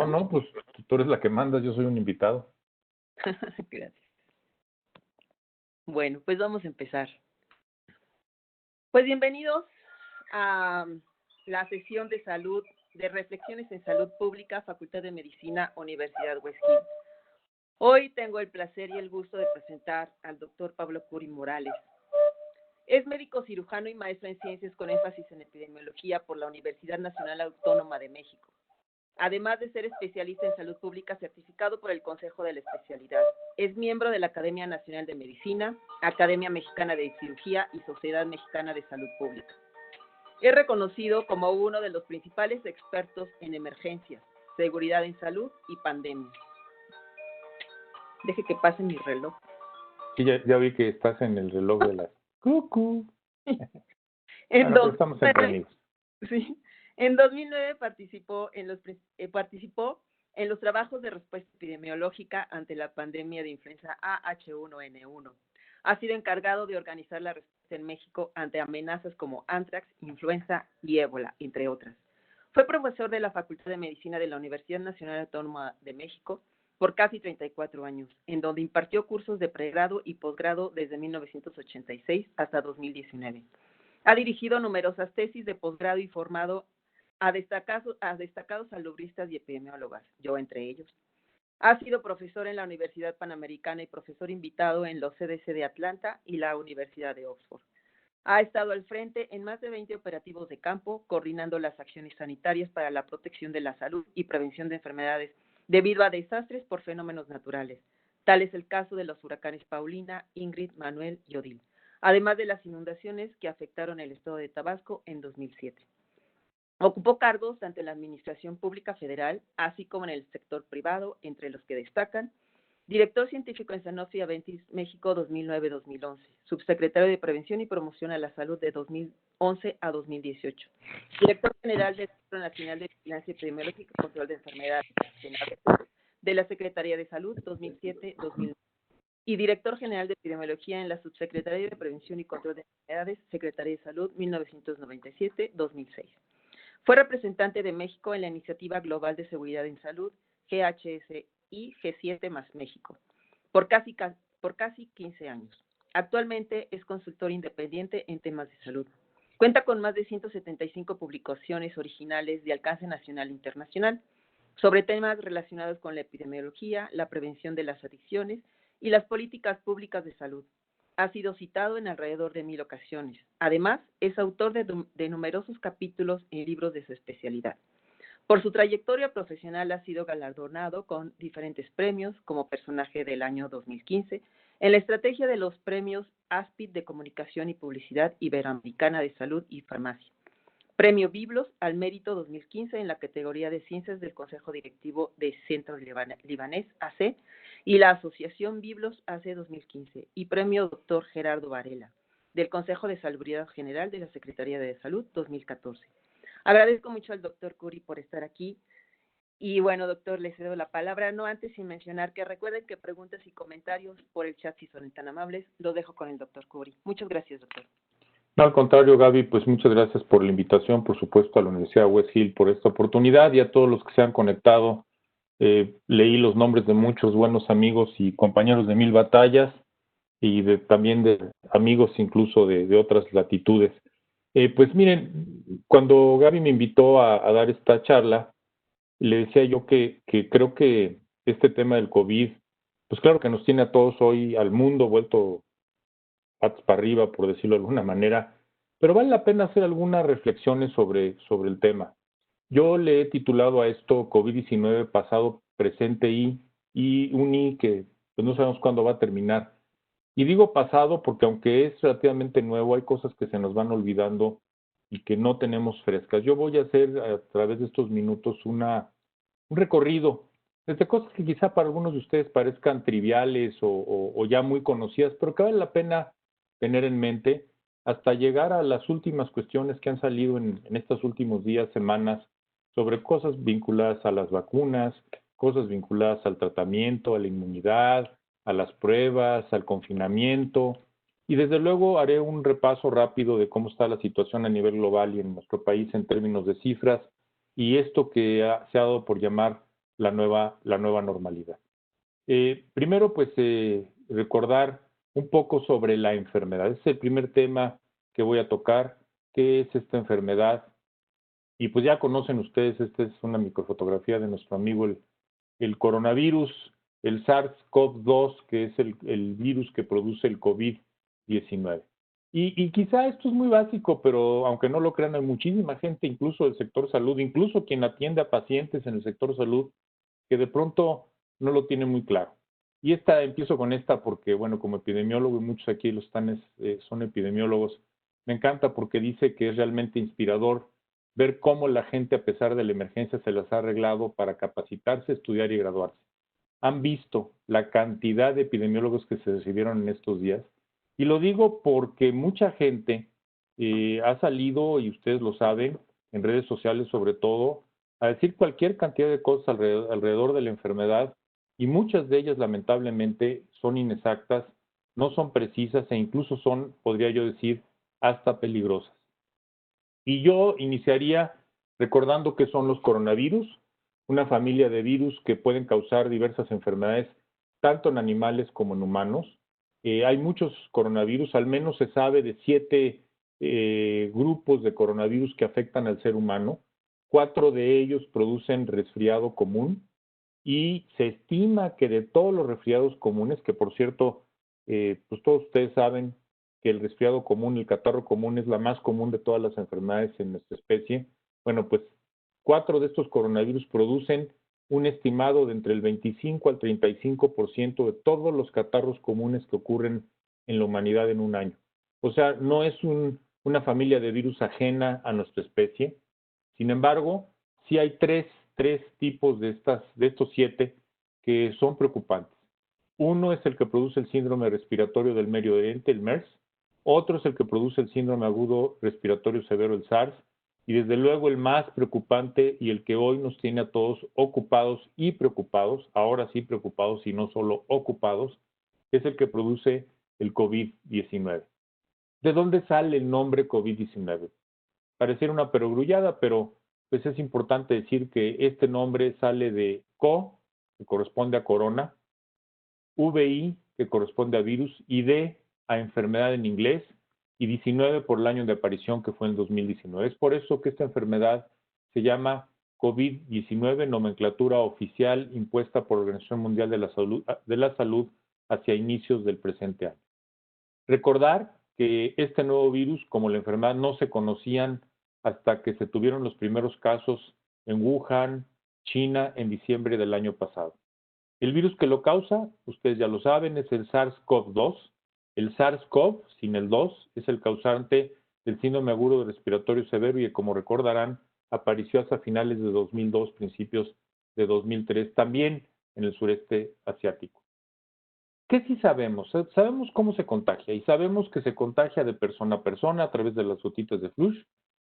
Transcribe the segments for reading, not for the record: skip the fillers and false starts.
no, pues tú eres la que mandas, yo soy un invitado. Gracias. Bueno, pues vamos a empezar. Pues bienvenidos a la sesión de salud, de reflexiones en salud pública, Facultad de Medicina, Universidad West Hill. Hoy tengo el placer y el gusto de presentar al doctor Pablo Curi Morales. Es médico cirujano y maestro en ciencias con énfasis en epidemiología por la Universidad Nacional Autónoma de México. Además de ser especialista en salud pública certificado por el Consejo de la Especialidad. Es miembro de la Academia Nacional de Medicina, Academia Mexicana de Cirugía y Sociedad Mexicana de Salud Pública. Es reconocido como uno de los principales expertos en emergencias, seguridad en salud y pandemia. Deje que pase mi reloj. Sí, ya vi que estás en el reloj de las cucú. Estamos entretenidos. Sí. En 2009 participó en los trabajos de respuesta epidemiológica ante la pandemia de influenza A H1N1. Ha sido encargado de organizar la respuesta en México ante amenazas como anthrax, influenza y ébola, entre otras. Fue profesor de la Facultad de Medicina de la Universidad Nacional Autónoma de México por casi 34 años, en donde impartió cursos de pregrado y posgrado desde 1986 hasta 2019. Ha dirigido numerosas tesis de posgrado y formado a destacados salubristas y epidemiólogas, yo entre ellos. Ha sido profesor en la Universidad Panamericana y profesor invitado en los CDC de Atlanta y la Universidad de Oxford. Ha estado al frente en más de 20 operativos de campo, coordinando las acciones sanitarias para la protección de la salud y prevención de enfermedades debido a desastres por fenómenos naturales. Tal es el caso de los huracanes Paulina, Ingrid, Manuel y Odil, además de las inundaciones que afectaron el estado de Tabasco en 2007. Ocupó cargos tanto en la Administración Pública Federal, así como en el sector privado, entre los que destacan director científico en Sanofi Aventis México 2009-2011, subsecretario de Prevención y Promoción a la Salud de 2011 a 2018, director general del Centro Nacional de Vigilancia Epidemiológica y Control de Enfermedades de la Secretaría de Salud 2007-2009 y director general de Epidemiología en la Subsecretaría de Prevención y Control de Enfermedades, Secretaría de Salud 1997-2006. Fue representante de México en la Iniciativa Global de Seguridad en Salud, GHS y G7 más México, por casi 15 años. Actualmente es consultor independiente en temas de salud. Cuenta con más de 175 publicaciones originales de alcance nacional e internacional sobre temas relacionados con la epidemiología, la prevención de las adicciones y las políticas públicas de salud. Ha sido citado en alrededor de 1000 ocasiones. Además, es autor de numerosos capítulos en libros de su especialidad. Por su trayectoria profesional ha sido galardonado con diferentes premios como personaje del año 2015 en la estrategia de los premios ASPID de Comunicación y Publicidad Iberoamericana de Salud y Farmacia. Premio Biblos al Mérito 2015 en la categoría de Ciencias del Consejo Directivo de Centro Libanés AC y la Asociación Biblos AC 2015 y Premio Dr. Gerardo Varela del Consejo de Salubridad General de la Secretaría de Salud 2014. Agradezco mucho al doctor Curi por estar aquí. Y bueno, doctor, le cedo la palabra, no antes sin mencionar que recuerden que preguntas y comentarios por el chat, si son tan amables, lo dejo con el doctor Curi. Muchas gracias, doctor. No, al contrario, Gaby, pues muchas gracias por la invitación, por supuesto, a la Universidad West Hill por esta oportunidad y a todos los que se han conectado. Leí los nombres de muchos buenos amigos y compañeros de mil batallas y también de amigos incluso de otras latitudes. Pues miren, cuando Gaby me invitó a dar esta charla, le decía yo que creo que este tema del COVID, pues claro que nos tiene a todos hoy, al mundo vuelto patas para arriba, por decirlo de alguna manera, pero vale la pena hacer algunas reflexiones sobre el tema. Yo le he titulado a esto COVID-19 pasado, presente y un I que pues no sabemos cuándo va a terminar. Y digo pasado porque aunque es relativamente nuevo, hay cosas que se nos van olvidando y que no tenemos frescas. Yo voy a hacer a través de estos minutos un recorrido desde cosas que quizá para algunos de ustedes parezcan triviales o ya muy conocidas, pero que vale la pena tener en mente hasta llegar a las últimas cuestiones que han salido en estos últimos días, semanas, sobre cosas vinculadas a las vacunas, cosas vinculadas al tratamiento, a la inmunidad, a las pruebas, al confinamiento, y desde luego haré un repaso rápido de cómo está la situación a nivel global y en nuestro país en términos de cifras, y esto que se ha dado por llamar la nueva normalidad. Primero, pues, recordar un poco sobre la enfermedad. Ese es el primer tema que voy a tocar. ¿Qué es esta enfermedad? Y pues ya conocen ustedes, esta es una microfotografía de nuestro amigo el coronavirus, el SARS-CoV-2, que es el virus que produce el COVID-19. Y quizá esto es muy básico, pero aunque no lo crean, hay muchísima gente, incluso del sector salud, incluso quien atiende a pacientes en el sector salud, que de pronto no lo tiene muy claro. Y empiezo con esta porque, bueno, como epidemiólogo, y muchos aquí son epidemiólogos, me encanta porque dice que es realmente inspirador ver cómo la gente, a pesar de la emergencia, se las ha arreglado para capacitarse, estudiar y graduarse. Han visto la cantidad de epidemiólogos que se recibieron en estos días. Y lo digo porque mucha gente ha salido, y ustedes lo saben, en redes sociales sobre todo, a decir cualquier cantidad de cosas alrededor de la enfermedad, y muchas de ellas lamentablemente son inexactas, no son precisas e incluso son, podría yo decir, hasta peligrosas. Y yo iniciaría recordando qué son los coronavirus, una familia de virus que pueden causar diversas enfermedades, tanto en animales como en humanos. Hay muchos coronavirus, al menos se sabe de 7 grupos de coronavirus que afectan al ser humano. 4 de ellos producen resfriado común y se estima que de todos los resfriados comunes, que por cierto, pues todos ustedes saben que el resfriado común, el catarro común es la más común de todas las enfermedades en nuestra especie. Bueno, pues 4 de estos coronavirus producen un estimado de entre el 25 al 35% de todos los catarros comunes que ocurren en la humanidad en un año. O sea, no es una familia de virus ajena a nuestra especie. Sin embargo, sí hay tres tipos de estos 7 que son preocupantes. Uno es el que produce el síndrome respiratorio del Medio Oriente, el MERS. Otro es el que produce el síndrome agudo respiratorio severo, el SARS. Y desde luego el más preocupante y el que hoy nos tiene a todos ocupados y preocupados, ahora sí preocupados y no solo ocupados, es el que produce el COVID-19. ¿De dónde sale el nombre COVID-19? Pareciera una perogrullada, pero pues es importante decir que este nombre sale de CO, que corresponde a corona, VI, que corresponde a virus, y D, a enfermedad en inglés, y 19 por el año de aparición, que fue en 2019. Es por eso que esta enfermedad se llama COVID-19, nomenclatura oficial impuesta por la Organización Mundial de la Salud hacia inicios del presente año. Recordar que este nuevo virus, como la enfermedad, no se conocían hasta que se tuvieron los primeros casos en Wuhan, China, en diciembre del año pasado. El virus que lo causa, ustedes ya lo saben, es el SARS-CoV-2. El SARS-CoV, sin el 2, es el causante del síndrome agudo respiratorio severo y, como recordarán, apareció hasta finales de 2002, principios de 2003, también en el sureste asiático. ¿Qué sí sabemos? Sabemos cómo se contagia y sabemos que se contagia de persona a persona a través de las gotitas de flush,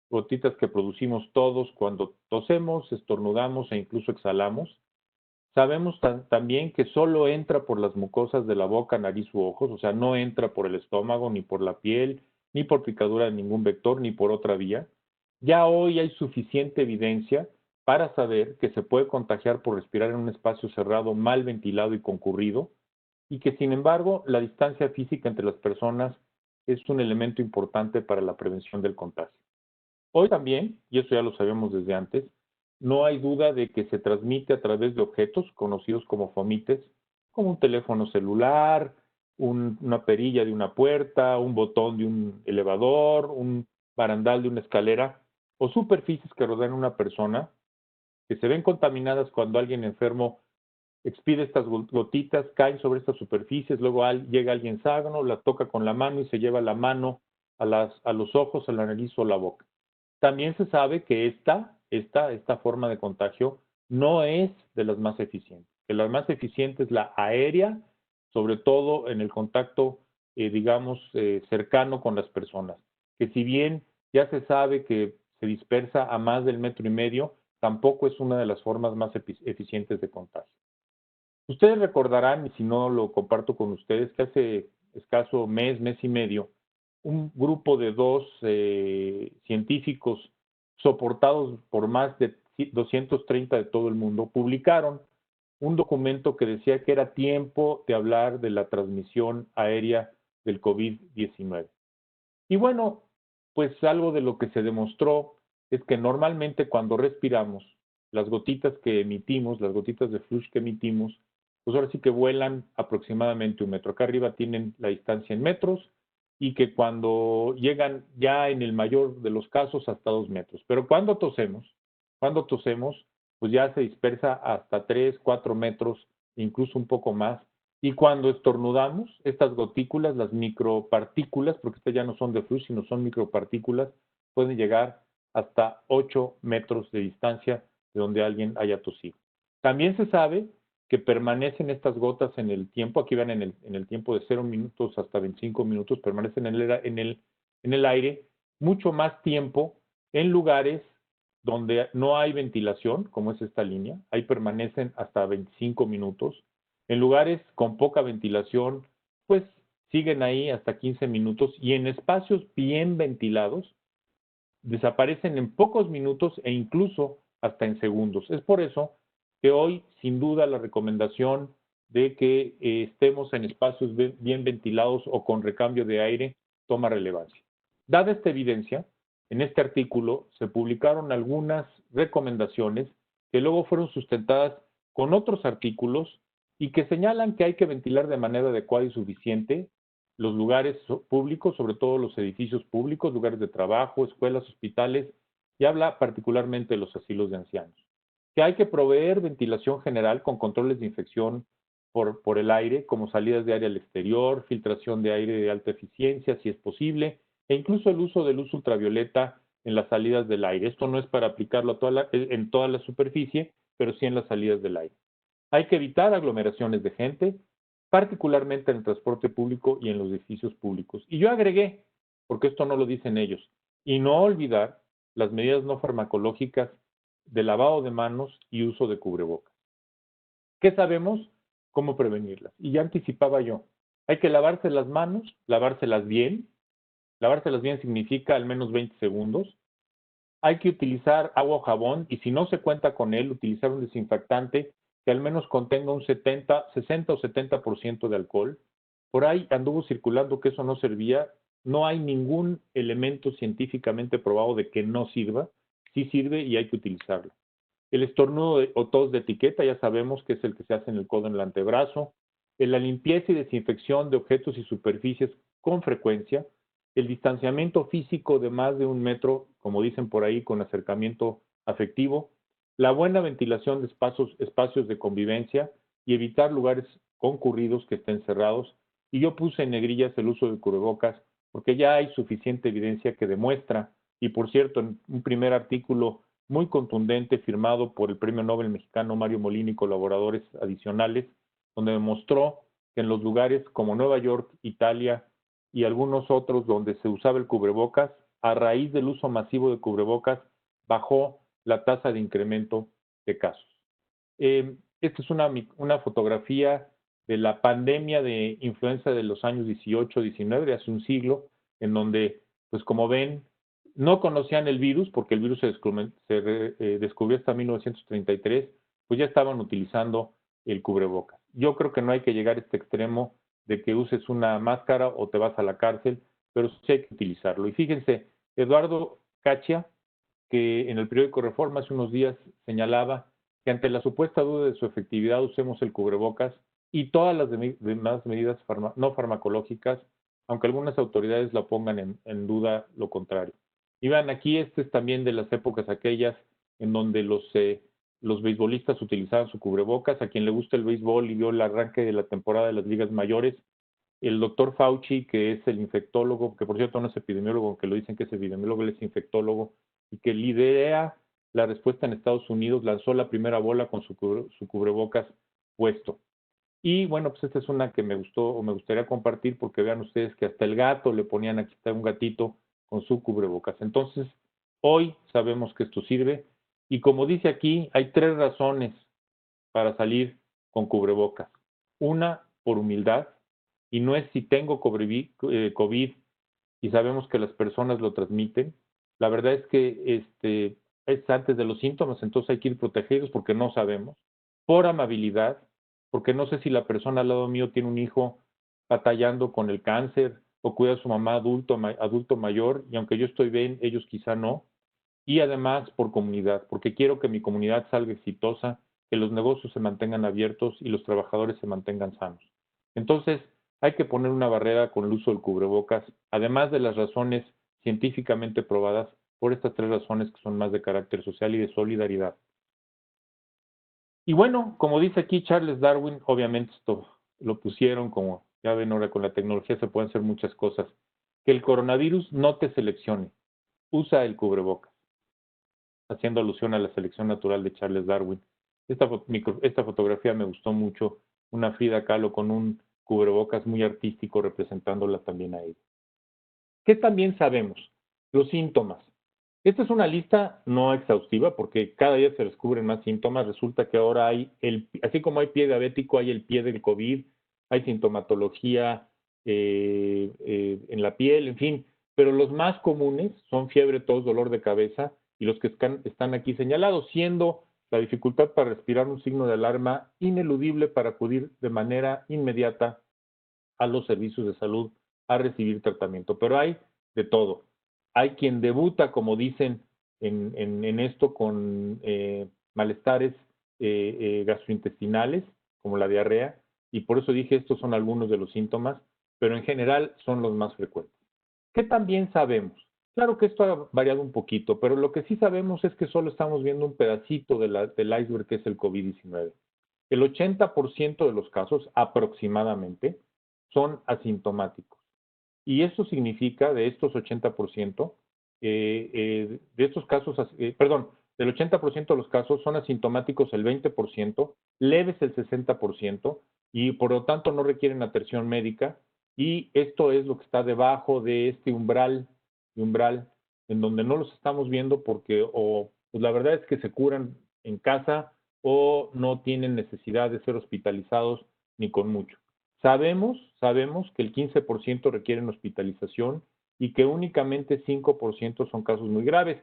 gotitas que producimos todos cuando tosemos, estornudamos e incluso exhalamos. Sabemos también que solo entra por las mucosas de la boca, nariz u ojos, o sea, no entra por el estómago, ni por la piel, ni por picadura de ningún vector, ni por otra vía. Ya hoy hay suficiente evidencia para saber que se puede contagiar por respirar en un espacio cerrado, mal ventilado y concurrido, y que sin embargo la distancia física entre las personas es un elemento importante para la prevención del contagio. Hoy también, y eso ya lo sabemos desde antes, no hay duda de que se transmite a través de objetos conocidos como fomites, como un teléfono celular, una perilla de una puerta, un botón de un elevador, un barandal de una escalera o superficies que rodean a una persona que se ven contaminadas cuando alguien enfermo expide estas gotitas, caen sobre estas superficies, luego llega alguien sano, las toca con la mano y se lleva la mano a los ojos, a la nariz o la boca. También se sabe que esta forma de contagio no es de las más eficientes, que la más eficiente es la aérea, sobre todo en el contacto, cercano con las personas, que si bien ya se sabe que se dispersa a más del 1,5 metros, tampoco es una de las formas más eficientes de contagio. Ustedes recordarán, y si no lo comparto con ustedes, que hace escaso mes y medio, un grupo de 2 científicos soportados por más de 230 de todo el mundo, publicaron un documento que decía que era tiempo de hablar de la transmisión aérea del COVID-19. Y bueno, pues algo de lo que se demostró es que normalmente cuando respiramos, las gotitas que emitimos, las gotitas de flush que emitimos, pues ahora sí que vuelan aproximadamente 1 metro. Acá arriba tienen la distancia en metros y que cuando llegan ya en el mayor de los casos hasta 2 metros. Pero cuando tosemos, pues ya se dispersa hasta 3, 4 metros, incluso un poco más. Y cuando estornudamos, estas gotículas, las micropartículas, porque estas ya no son de flush, sino son micropartículas, pueden llegar hasta 8 metros de distancia de donde alguien haya tosido. También se sabe que permanecen estas gotas en el tiempo, aquí van en el tiempo de 0 minutos hasta 25 minutos, permanecen en el aire mucho más tiempo en lugares donde no hay ventilación, como es esta línea, ahí permanecen hasta 25 minutos. En lugares con poca ventilación, pues siguen ahí hasta 15 minutos y en espacios bien ventilados desaparecen en pocos minutos e incluso hasta en segundos. Es por eso que hoy, sin duda, la recomendación de que estemos en espacios bien ventilados o con recambio de aire toma relevancia. Dada esta evidencia, en este artículo se publicaron algunas recomendaciones que luego fueron sustentadas con otros artículos y que señalan que hay que ventilar de manera adecuada y suficiente los lugares públicos, sobre todo los edificios públicos, lugares de trabajo, escuelas, hospitales, y habla particularmente de los asilos de ancianos. Que hay que proveer ventilación general con controles de infección por el aire, como salidas de aire al exterior, filtración de aire de alta eficiencia, si es posible, e incluso el uso de luz ultravioleta en las salidas del aire. Esto no es para aplicarlo en toda la superficie, pero sí en las salidas del aire. Hay que evitar aglomeraciones de gente, particularmente en el transporte público y en los edificios públicos. Y yo agregué, porque esto no lo dicen ellos, y no olvidar las medidas no farmacológicas de lavado de manos y uso de cubrebocas. ¿Qué sabemos? ¿Cómo prevenirlas? Y ya anticipaba yo, hay que lavarse las manos, lavárselas bien. Lavárselas bien significa al menos 20 segundos. Hay que utilizar agua o jabón y si no se cuenta con él, utilizar un desinfectante que al menos contenga un 60 o 70% de alcohol. Por ahí anduvo circulando que eso no servía. No hay ningún elemento científicamente probado de que no sirva. Sí sirve y hay que utilizarlo. El estornudo o tos de etiqueta, ya sabemos que es el que se hace en el codo, en el antebrazo. La limpieza y desinfección de objetos y superficies con frecuencia. El distanciamiento físico de más de 1 metro, como dicen por ahí, con acercamiento afectivo. La buena ventilación de espacios de convivencia y evitar lugares concurridos que estén cerrados. Y yo puse en negrillas el uso de cubrebocas porque ya hay suficiente evidencia que demuestra, y por cierto, en un primer artículo muy contundente firmado por el Premio Nobel mexicano Mario Molina y colaboradores adicionales, donde demostró que en los lugares como Nueva York, Italia y algunos otros donde se usaba el cubrebocas, a raíz del uso masivo de cubrebocas, bajó la tasa de incremento de casos. Esta es una fotografía de la pandemia de influenza de los años 18, 19, de hace un siglo, en donde, pues como ven, no conocían el virus, porque el virus se descubrió hasta 1933, pues ya estaban utilizando el cubrebocas. Yo creo que no hay que llegar a este extremo de que uses una máscara o te vas a la cárcel, pero sí hay que utilizarlo. Y fíjense, Eduardo Cachia, que en el periódico Reforma hace unos días señalaba que ante la supuesta duda de su efectividad usemos el cubrebocas y todas las demás medidas no farmacológicas, aunque algunas autoridades la pongan en duda lo contrario. Y vean, aquí este es también de las épocas aquellas en donde los beisbolistas utilizaban su cubrebocas. A quien le gusta el béisbol y vio el arranque de la temporada de las ligas mayores, el doctor Fauci, que es el infectólogo, que por cierto no es epidemiólogo, aunque lo dicen que es epidemiólogo, él es infectólogo, y que lidera la respuesta en Estados Unidos, lanzó la primera bola con su cubrebocas puesto. Y bueno, pues esta es una que me gustó o me gustaría compartir porque vean ustedes que hasta el gato le ponían, aquí está un gatito con su cubrebocas. Entonces, hoy sabemos que esto sirve y como dice aquí, hay 3 razones para salir con cubrebocas. Una, por humildad, y no es si tengo COVID y sabemos que las personas lo transmiten. La verdad es que es antes de los síntomas, entonces hay que ir protegidos porque no sabemos, por amabilidad, porque no sé si la persona al lado mío tiene un hijo batallando con el cáncer o cuida a su mamá adulto mayor, y aunque yo estoy bien, ellos quizá no. Y además por comunidad, porque quiero que mi comunidad salga exitosa, que los negocios se mantengan abiertos y los trabajadores se mantengan sanos. Entonces, hay que poner una barrera con el uso del cubrebocas, además de las razones científicamente probadas por estas tres razones que son más de carácter social y de solidaridad. Y bueno, como dice aquí Charles Darwin, obviamente esto lo pusieron como, ya ven ahora con la tecnología se pueden hacer muchas cosas, que el coronavirus no te seleccione, usa el cubrebocas, haciendo alusión a la selección natural de Charles Darwin. Esta fotografía me gustó mucho, una Frida Kahlo con un cubrebocas muy artístico representándola también a ella. ¿Qué también sabemos? Los síntomas. Esta es una lista no exhaustiva porque cada día se descubren más síntomas. Resulta que ahora hay, así como hay pie diabético, hay el pie del COVID, hay sintomatología en la piel, en fin. Pero los más comunes son fiebre, tos, dolor de cabeza y los que están aquí señalados, siendo la dificultad para respirar un signo de alarma ineludible para acudir de manera inmediata a los servicios de salud a recibir tratamiento. Pero hay de todo. Hay quien debuta, como dicen en esto, con malestares gastrointestinales, como la diarrea, y por eso dije estos son algunos de los síntomas, pero en general son los más frecuentes. ¿Qué también sabemos? Claro que esto ha variado un poquito, pero lo que sí sabemos es que solo estamos viendo un pedacito del iceberg que es el COVID-19. El 80% de los casos, aproximadamente, son asintomáticos. Y eso significa, de estos 80%, de estos casos, perdón, del 80% de los casos son asintomáticos el 20%, leves el 60%, y por lo tanto no requieren atención médica, y esto es lo que está debajo de este umbral, en donde no los estamos viendo porque pues la verdad es que se curan en casa o no tienen necesidad de ser hospitalizados ni con mucho. Sabemos que el 15% requieren hospitalización y que únicamente 5% son casos muy graves.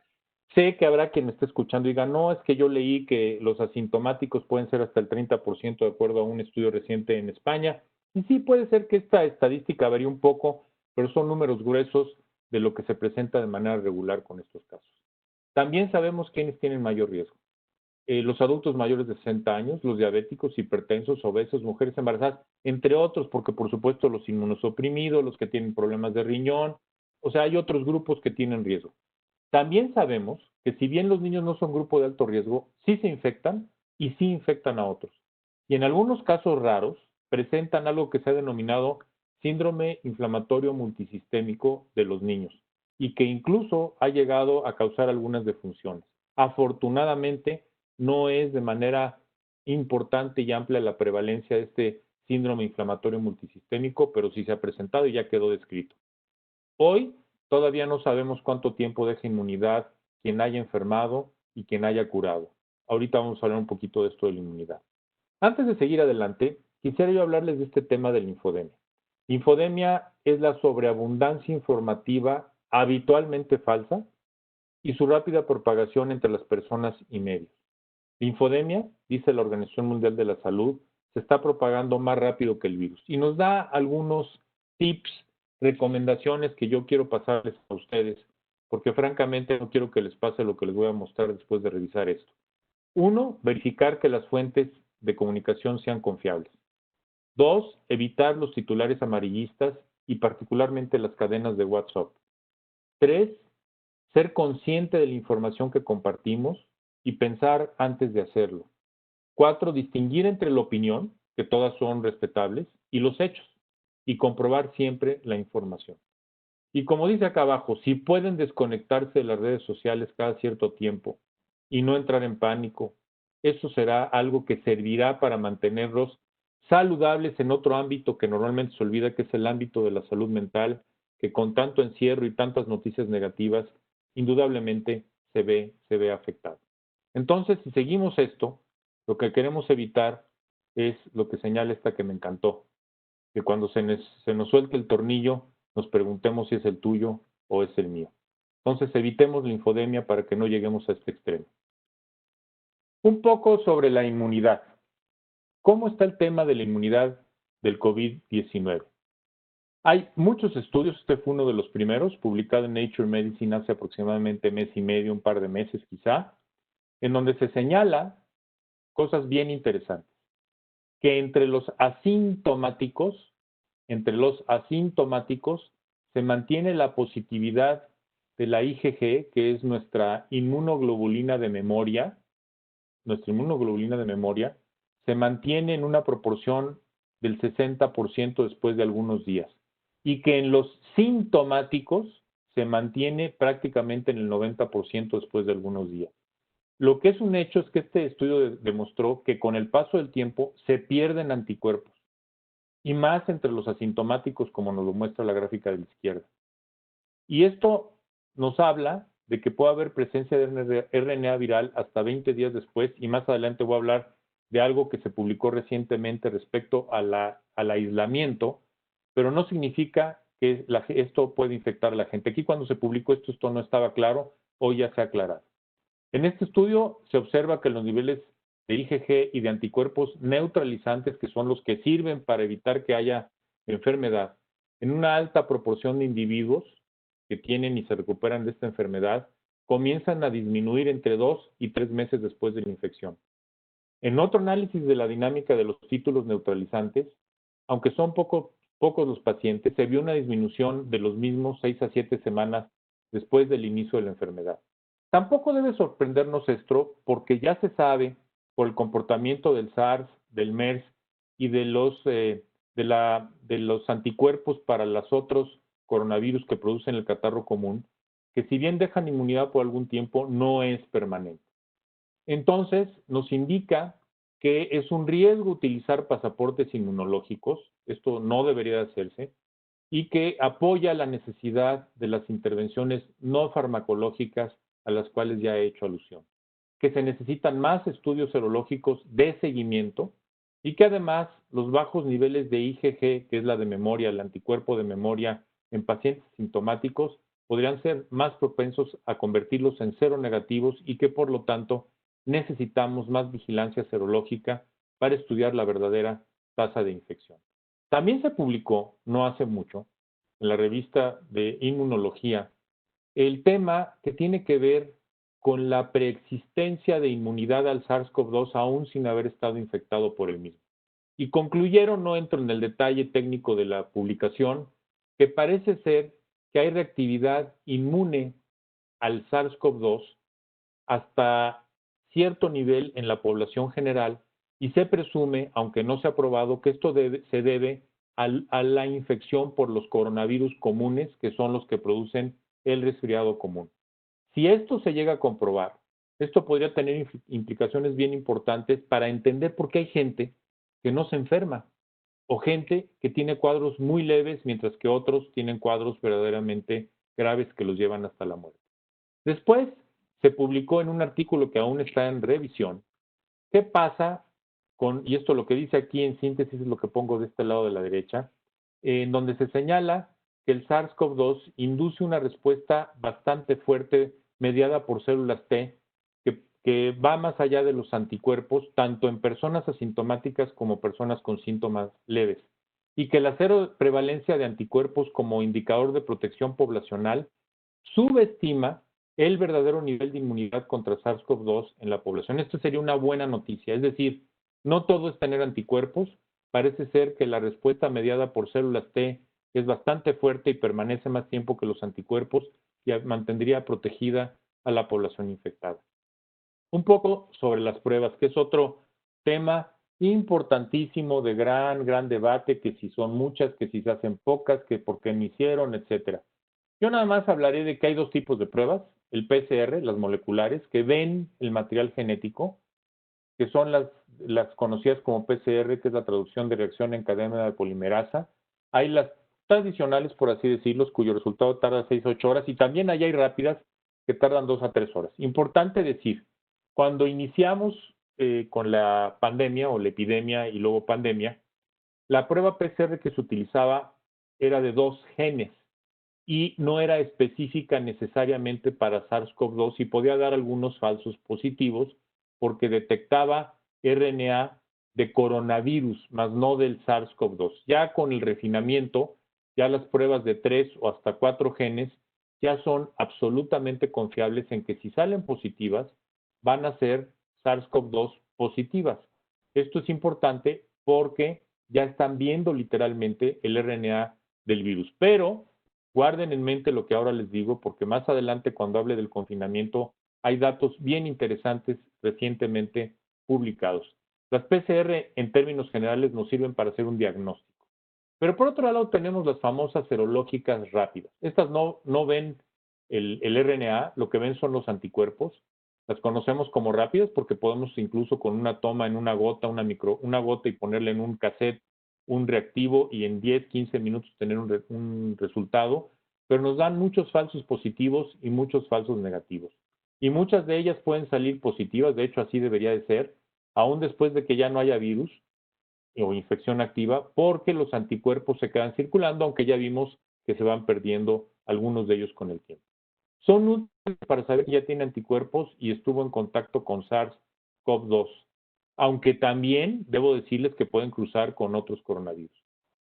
Sé que habrá quien me esté escuchando y diga, no, es que yo leí que los asintomáticos pueden ser hasta el 30% de acuerdo a un estudio reciente en España. Y sí, puede ser que esta estadística varíe un poco, pero son números gruesos de lo que se presenta de manera regular con estos casos. También sabemos quiénes tienen mayor riesgo. Los adultos mayores de 60 años, los diabéticos, hipertensos, obesos, mujeres embarazadas, entre otros, porque por supuesto los inmunosuprimidos, los que tienen problemas de riñón, o sea, hay otros grupos que tienen riesgo. También sabemos que si bien los niños no son grupo de alto riesgo, sí se infectan y sí infectan a otros. Y en algunos casos raros presentan algo que se ha denominado síndrome inflamatorio multisistémico de los niños y que incluso ha llegado a causar algunas defunciones. Afortunadamente, no es de manera importante y amplia la prevalencia de este síndrome inflamatorio multisistémico, pero sí se ha presentado y ya quedó descrito. Hoy todavía no sabemos cuánto tiempo deja inmunidad quien haya enfermado y quien haya curado. Ahorita vamos a hablar un poquito de esto de la inmunidad. Antes de seguir adelante, quisiera yo hablarles de este tema de la infodemia. Infodemia es la sobreabundancia informativa habitualmente falsa y su rápida propagación entre las personas y medios. La infodemia, dice la Organización Mundial de la Salud, se está propagando más rápido que el virus y nos da algunos tips, recomendaciones que yo quiero pasarles a ustedes, porque francamente no quiero que les pase lo que les voy a mostrar después de revisar esto. Uno, verificar que las fuentes de comunicación sean confiables. Dos, evitar los titulares amarillistas y particularmente las cadenas de WhatsApp. Tres, ser consciente de la información que compartimos y pensar antes de hacerlo. Cuatro, distinguir entre la opinión, que todas son respetables, y los hechos, y comprobar siempre la información. Y como dice acá abajo, si pueden desconectarse de las redes sociales cada cierto tiempo y no entrar en pánico, eso será algo que servirá para mantenerlos saludables en otro ámbito que normalmente se olvida, que es el ámbito de la salud mental, que con tanto encierro y tantas noticias negativas, indudablemente se ve afectado. Entonces, si seguimos esto, lo que queremos evitar es lo que señala esta que me encantó, que cuando se nos suelte el tornillo, nos preguntemos si es el tuyo o es el mío. Entonces evitemos la linfodemia para que no lleguemos a este extremo. Un poco sobre la inmunidad. ¿Cómo está el tema de la inmunidad del COVID-19? Hay muchos estudios, este fue uno de los primeros, publicado en Nature Medicine hace aproximadamente mes y medio, un par de meses quizá, en donde se señala cosas bien interesantes, que entre los asintomáticos se mantiene la positividad de la IgG, que es nuestra inmunoglobulina de memoria, se mantiene en una proporción del 60% después de algunos días. Y que en los sintomáticos se mantiene prácticamente en el 90% después de algunos días. Lo que es un hecho es que este estudio demostró que con el paso del tiempo se pierden anticuerpos, y más entre los asintomáticos, como nos lo muestra la gráfica de la izquierda. Y esto nos habla de que puede haber presencia de RNA viral hasta 20 días después, y más adelante voy a hablar de algo que se publicó recientemente respecto al aislamiento, pero no significa que esto puede infectar a la gente. Aquí cuando se publicó esto no estaba claro, hoy ya se ha aclarado. En este estudio se observa que los niveles de IgG y de anticuerpos neutralizantes, que son los que sirven para evitar que haya enfermedad, en una alta proporción de individuos que tienen y se recuperan de esta enfermedad, comienzan a disminuir entre 2 y 3 meses después de la infección. En otro análisis de la dinámica de los títulos neutralizantes, aunque son pocos los pacientes, se vio una disminución de los mismos 6 a 7 semanas después del inicio de la enfermedad. Tampoco debe sorprendernos esto porque ya se sabe por el comportamiento del SARS, del MERS y de los anticuerpos para los otros coronavirus que producen el catarro común, que si bien dejan inmunidad por algún tiempo, no es permanente. Entonces, nos indica que es un riesgo utilizar pasaportes inmunológicos, esto no debería hacerse, y que apoya la necesidad de las intervenciones no farmacológicas a las cuales ya he hecho alusión, que se necesitan más estudios serológicos de seguimiento y que además los bajos niveles de IgG, que es la de memoria, el anticuerpo de memoria en pacientes sintomáticos, podrían ser más propensos a convertirlos en seronegativos y que por lo tanto necesitamos más vigilancia serológica para estudiar la verdadera tasa de infección. También se publicó, no hace mucho, en la revista de Inmunología, el tema que tiene que ver con la preexistencia de inmunidad al SARS-CoV-2 aún sin haber estado infectado por el mismo. Y concluyeron, no entro en el detalle técnico de la publicación, que parece ser que hay reactividad inmune al SARS-CoV-2 hasta cierto nivel en la población general y se presume, aunque no se ha probado, que esto se debe a la infección por los coronavirus comunes, que son los que producen el resfriado común. Si esto se llega a comprobar, esto podría tener implicaciones bien importantes para entender por qué hay gente que no se enferma o gente que tiene cuadros muy leves, mientras que otros tienen cuadros verdaderamente graves que los llevan hasta la muerte. Después se publicó en un artículo que aún está en revisión, ¿qué pasa y esto lo que dice aquí en síntesis es lo que pongo de este lado de la derecha, en donde se señala que el SARS-CoV-2 induce una respuesta bastante fuerte mediada por células T que va más allá de los anticuerpos, tanto en personas asintomáticas como personas con síntomas leves, y que la cero prevalencia de anticuerpos como indicador de protección poblacional subestima el verdadero nivel de inmunidad contra SARS-CoV-2 en la población. Esto sería una buena noticia, es decir, no todo es tener anticuerpos, parece ser que la respuesta mediada por células T es bastante fuerte y permanece más tiempo que los anticuerpos y mantendría protegida a la población infectada. Un poco sobre las pruebas, que es otro tema importantísimo de gran debate, que si son muchas, que si se hacen pocas, que por qué no hicieron, etcétera. Yo nada más hablaré de que hay dos tipos de pruebas, el PCR, las moleculares, que ven el material genético, que son las conocidas como PCR, que es la traducción de reacción en cadena de polimerasa. Hay las tradicionales, por así decirlo, cuyo resultado tarda 6 a 8 horas, y también hay rápidas que tardan 2 a 3 horas. Importante decir, cuando iniciamos con la pandemia o la epidemia y luego pandemia, la prueba PCR que se utilizaba era de 2 genes. y no era específica necesariamente para SARS-CoV-2 y podía dar algunos falsos positivos porque detectaba RNA de coronavirus, más no del SARS-CoV-2. Ya con el refinamiento, ya las pruebas de 3 o hasta 4 genes ya son absolutamente confiables en que si salen positivas, van a ser SARS-CoV-2 positivas. Esto es importante porque ya están viendo literalmente el RNA del virus. Pero guarden en mente lo que ahora les digo, porque más adelante cuando hable del confinamiento hay datos bien interesantes recientemente publicados. Las PCR en términos generales nos sirven para hacer un diagnóstico. Pero por otro lado tenemos las famosas serológicas rápidas. Estas no ven el RNA, lo que ven son los anticuerpos. Las conocemos como rápidas porque podemos incluso con una toma en una gota, una gota y ponerle en un cassette un reactivo y en 10, 15 minutos tener un resultado, pero nos dan muchos falsos positivos y muchos falsos negativos. Y muchas de ellas pueden salir positivas, de hecho así debería de ser, aún después de que ya no haya virus o infección activa, porque los anticuerpos se quedan circulando, aunque ya vimos que se van perdiendo algunos de ellos con el tiempo. Son útiles para saber que ya tiene anticuerpos y estuvo en contacto con SARS-CoV-2, aunque también debo decirles que pueden cruzar con otros coronavirus.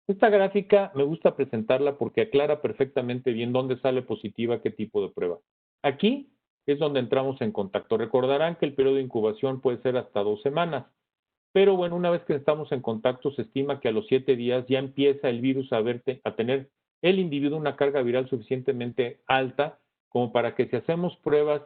Esta gráfica me gusta presentarla porque aclara perfectamente bien dónde sale positiva qué tipo de prueba. Aquí es donde entramos en contacto. Recordarán que el periodo de incubación puede ser hasta 2 semanas. Pero bueno, una vez que estamos en contacto, se estima que a los 7 días ya empieza el virus a tener el individuo una carga viral suficientemente alta como para que si hacemos pruebas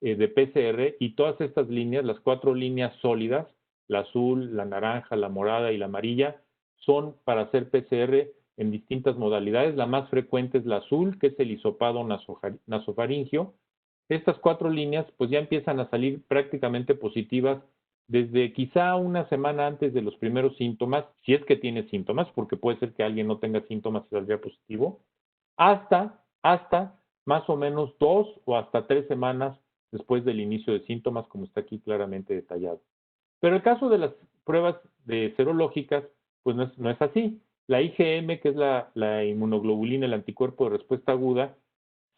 de PCR y todas estas líneas, las 4 líneas sólidas, la azul, la naranja, la morada y la amarilla, son para hacer PCR en distintas modalidades. La más frecuente es la azul, que es el hisopado nasofaringio. Estas 4 líneas pues ya empiezan a salir prácticamente positivas desde quizá una semana antes de los primeros síntomas, si es que tiene síntomas, porque puede ser que alguien no tenga síntomas y saldría positivo, hasta más o menos 2 o hasta 3 semanas después del inicio de síntomas, como está aquí claramente detallado. Pero el caso de las pruebas de serológicas, pues no es así. La IgM, que es la inmunoglobulina, el anticuerpo de respuesta aguda,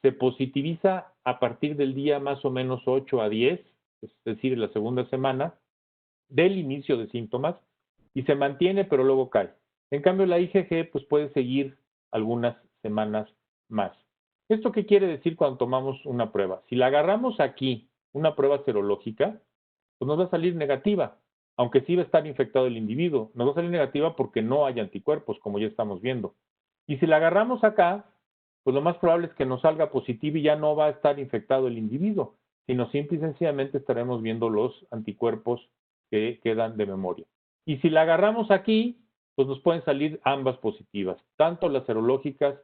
se positiviza a partir del día más o menos 8 a 10, es decir, en la segunda semana, del inicio de síntomas y se mantiene pero luego cae. En cambio la IgG pues puede seguir algunas semanas más. ¿Esto qué quiere decir cuando tomamos una prueba? Si la agarramos aquí, una prueba serológica, pues nos va a salir negativa, aunque sí va a estar infectado el individuo. Nos va a salir negativa porque no hay anticuerpos, como ya estamos viendo. Y si la agarramos acá, pues lo más probable es que nos salga positivo y ya no va a estar infectado el individuo, sino simple y sencillamente estaremos viendo los anticuerpos que quedan de memoria. Y si la agarramos aquí, pues nos pueden salir ambas positivas, tanto las serológicas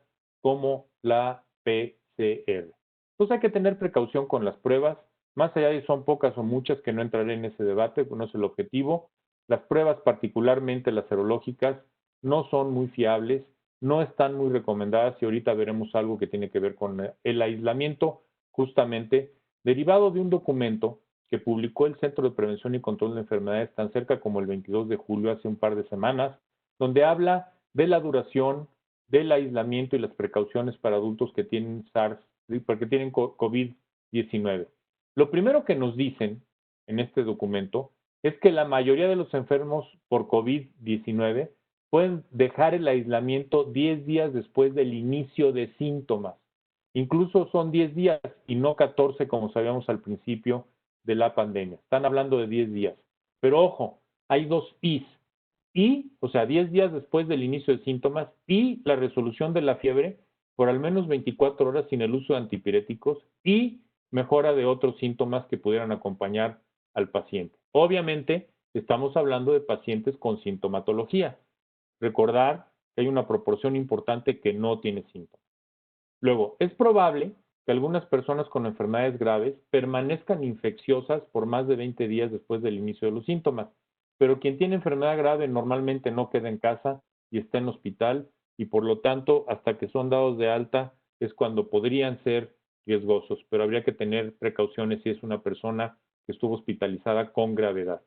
como la PCR. Entonces hay que tener precaución con las pruebas, más allá de son pocas o muchas, que no entraré en ese debate, no es el objetivo. Las pruebas, particularmente las serológicas, no son muy fiables, no están muy recomendadas y ahorita veremos algo que tiene que ver con el aislamiento, justamente derivado de un documento que publicó el Centro de Prevención y Control de Enfermedades tan cerca como el 22 de julio, hace un par de semanas, donde habla de la duración del aislamiento y las precauciones para adultos que tienen SARS, porque tienen COVID-19. Lo primero que nos dicen en este documento es que la mayoría de los enfermos por COVID-19 pueden dejar el aislamiento 10 días después del inicio de síntomas. Incluso son 10 días y no 14 como sabíamos al principio de la pandemia. Están hablando de 10 días. Pero ojo, hay dos Is. Y, o sea, 10 días después del inicio de síntomas y la resolución de la fiebre por al menos 24 horas sin el uso de antipiréticos y mejora de otros síntomas que pudieran acompañar al paciente. Obviamente, estamos hablando de pacientes con sintomatología. Recordar que hay una proporción importante que no tiene síntomas. Luego, es probable que algunas personas con enfermedades graves permanezcan infecciosas por más de 20 días después del inicio de los síntomas, pero quien tiene enfermedad grave normalmente no queda en casa y está en hospital y por lo tanto hasta que son dados de alta es cuando podrían ser riesgosos, pero habría que tener precauciones si es una persona que estuvo hospitalizada con gravedad.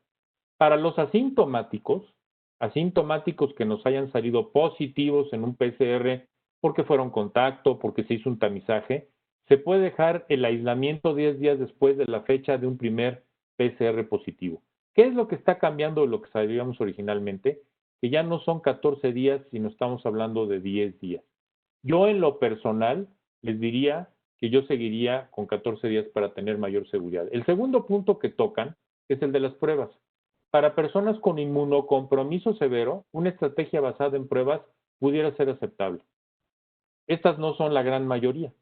Para los asintomáticos que nos hayan salido positivos en un PCR porque fueron contacto, porque se hizo un tamizaje, se puede dejar el aislamiento 10 días después de la fecha de un primer PCR positivo. ¿Qué es lo que está cambiando de lo que sabíamos originalmente? Que ya no son 14 días, sino estamos hablando de 10 días. Yo en lo personal les diría que yo seguiría con 14 días para tener mayor seguridad. El segundo punto que tocan es el de las pruebas. Para personas con inmunocompromiso severo, una estrategia basada en pruebas pudiera ser aceptable. Estas no son la gran mayoría.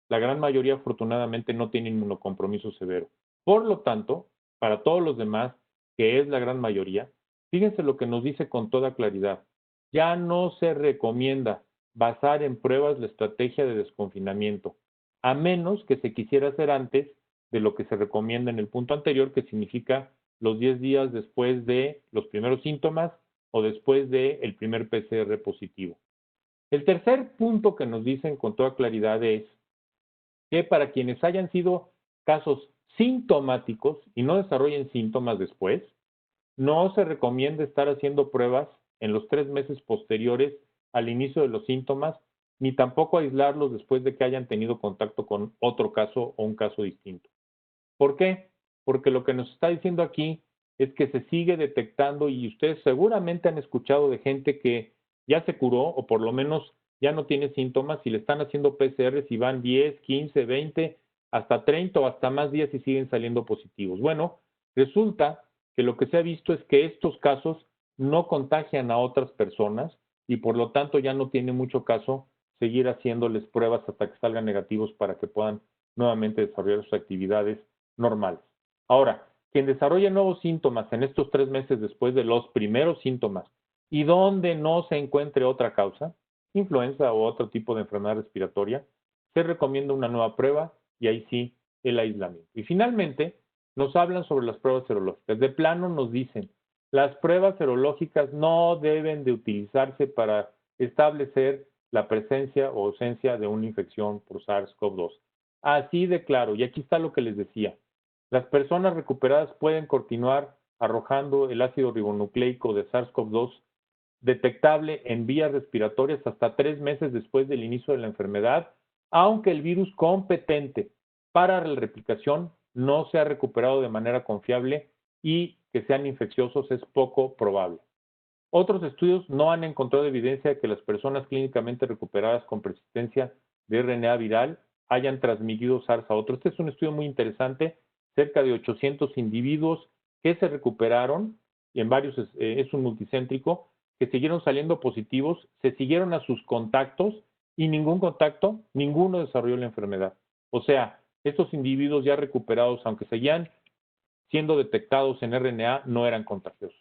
La gran mayoría, afortunadamente, no tiene inmunocompromiso severo. Por lo tanto, para todos los demás, que es la gran mayoría, fíjense lo que nos dice con toda claridad. Ya no se recomienda basar en pruebas la estrategia de desconfinamiento, a menos que se quisiera hacer antes de lo que se recomienda en el punto anterior, que significa los 10 días después de los primeros síntomas o después del primer PCR positivo. El tercer punto que nos dicen con toda claridad es que para quienes hayan sido casos sintomáticos y no desarrollen síntomas después, no se recomienda estar haciendo pruebas en los 3 meses posteriores al inicio de los síntomas, ni tampoco aislarlos después de que hayan tenido contacto con otro caso o un caso distinto. ¿Por qué? Porque lo que nos está diciendo aquí es que se sigue detectando y ustedes seguramente han escuchado de gente que ya se curó o por lo menos ya no tiene síntomas y le están haciendo PCRs y van 10, 15, 20, hasta 30 o hasta más días y siguen saliendo positivos. Bueno, resulta que lo que se ha visto es que estos casos no contagian a otras personas y por lo tanto ya no tiene mucho caso seguir haciéndoles pruebas hasta que salgan negativos para que puedan nuevamente desarrollar sus actividades normales. Ahora, quien desarrolle nuevos síntomas en estos 3 meses después de los primeros síntomas y donde no se encuentre otra causa, influenza o otro tipo de enfermedad respiratoria, se recomienda una nueva prueba y ahí sí el aislamiento. Y finalmente, nos hablan sobre las pruebas serológicas. De plano nos dicen, las pruebas serológicas no deben de utilizarse para establecer la presencia o ausencia de una infección por SARS-CoV-2. Así de claro, y aquí está lo que les decía. Las personas recuperadas pueden continuar arrojando el ácido ribonucleico de SARS-CoV-2 detectable en vías respiratorias hasta 3 meses después del inicio de la enfermedad, aunque el virus competente para la replicación no se ha recuperado de manera confiable y que sean infecciosos es poco probable. Otros estudios no han encontrado evidencia de que las personas clínicamente recuperadas con persistencia de RNA viral hayan transmitido SARS a otros. Este es un estudio muy interesante, cerca de 800 individuos que se recuperaron, y en varios es un multicéntrico, que siguieron saliendo positivos, se siguieron a sus contactos y ningún contacto, ninguno desarrolló la enfermedad. O sea, estos individuos ya recuperados, aunque seguían siendo detectados en RNA, no eran contagiosos.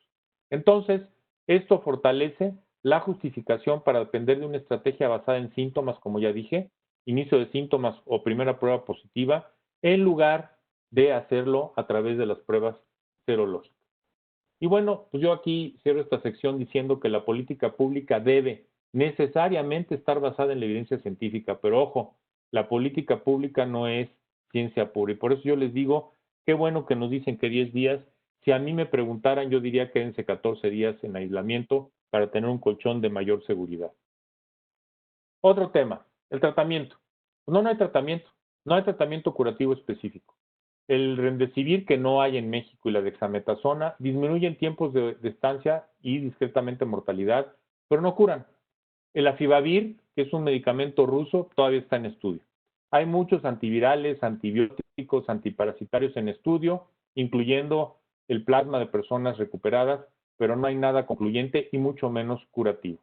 Entonces, esto fortalece la justificación para depender de una estrategia basada en síntomas, como ya dije, inicio de síntomas o primera prueba positiva, en lugar de hacerlo a través de las pruebas serológicas. Y bueno, pues yo aquí cierro esta sección diciendo que la política pública debe necesariamente estar basada en la evidencia científica, pero ojo, la política pública no es ciencia pura y por eso yo les digo, qué bueno que nos dicen que 10 días, si a mí me preguntaran yo diría quédense 14 días en aislamiento para tener un colchón de mayor seguridad. Otro tema, el tratamiento. No hay tratamiento, no hay tratamiento curativo específico. El remdesivir que no hay en México y la dexametasona disminuyen tiempos de estancia y discretamente mortalidad, pero no curan. El afibavir, que es un medicamento ruso, todavía está en estudio. Hay muchos antivirales, antibióticos, antiparasitarios en estudio, incluyendo el plasma de personas recuperadas, pero no hay nada concluyente y mucho menos curativo.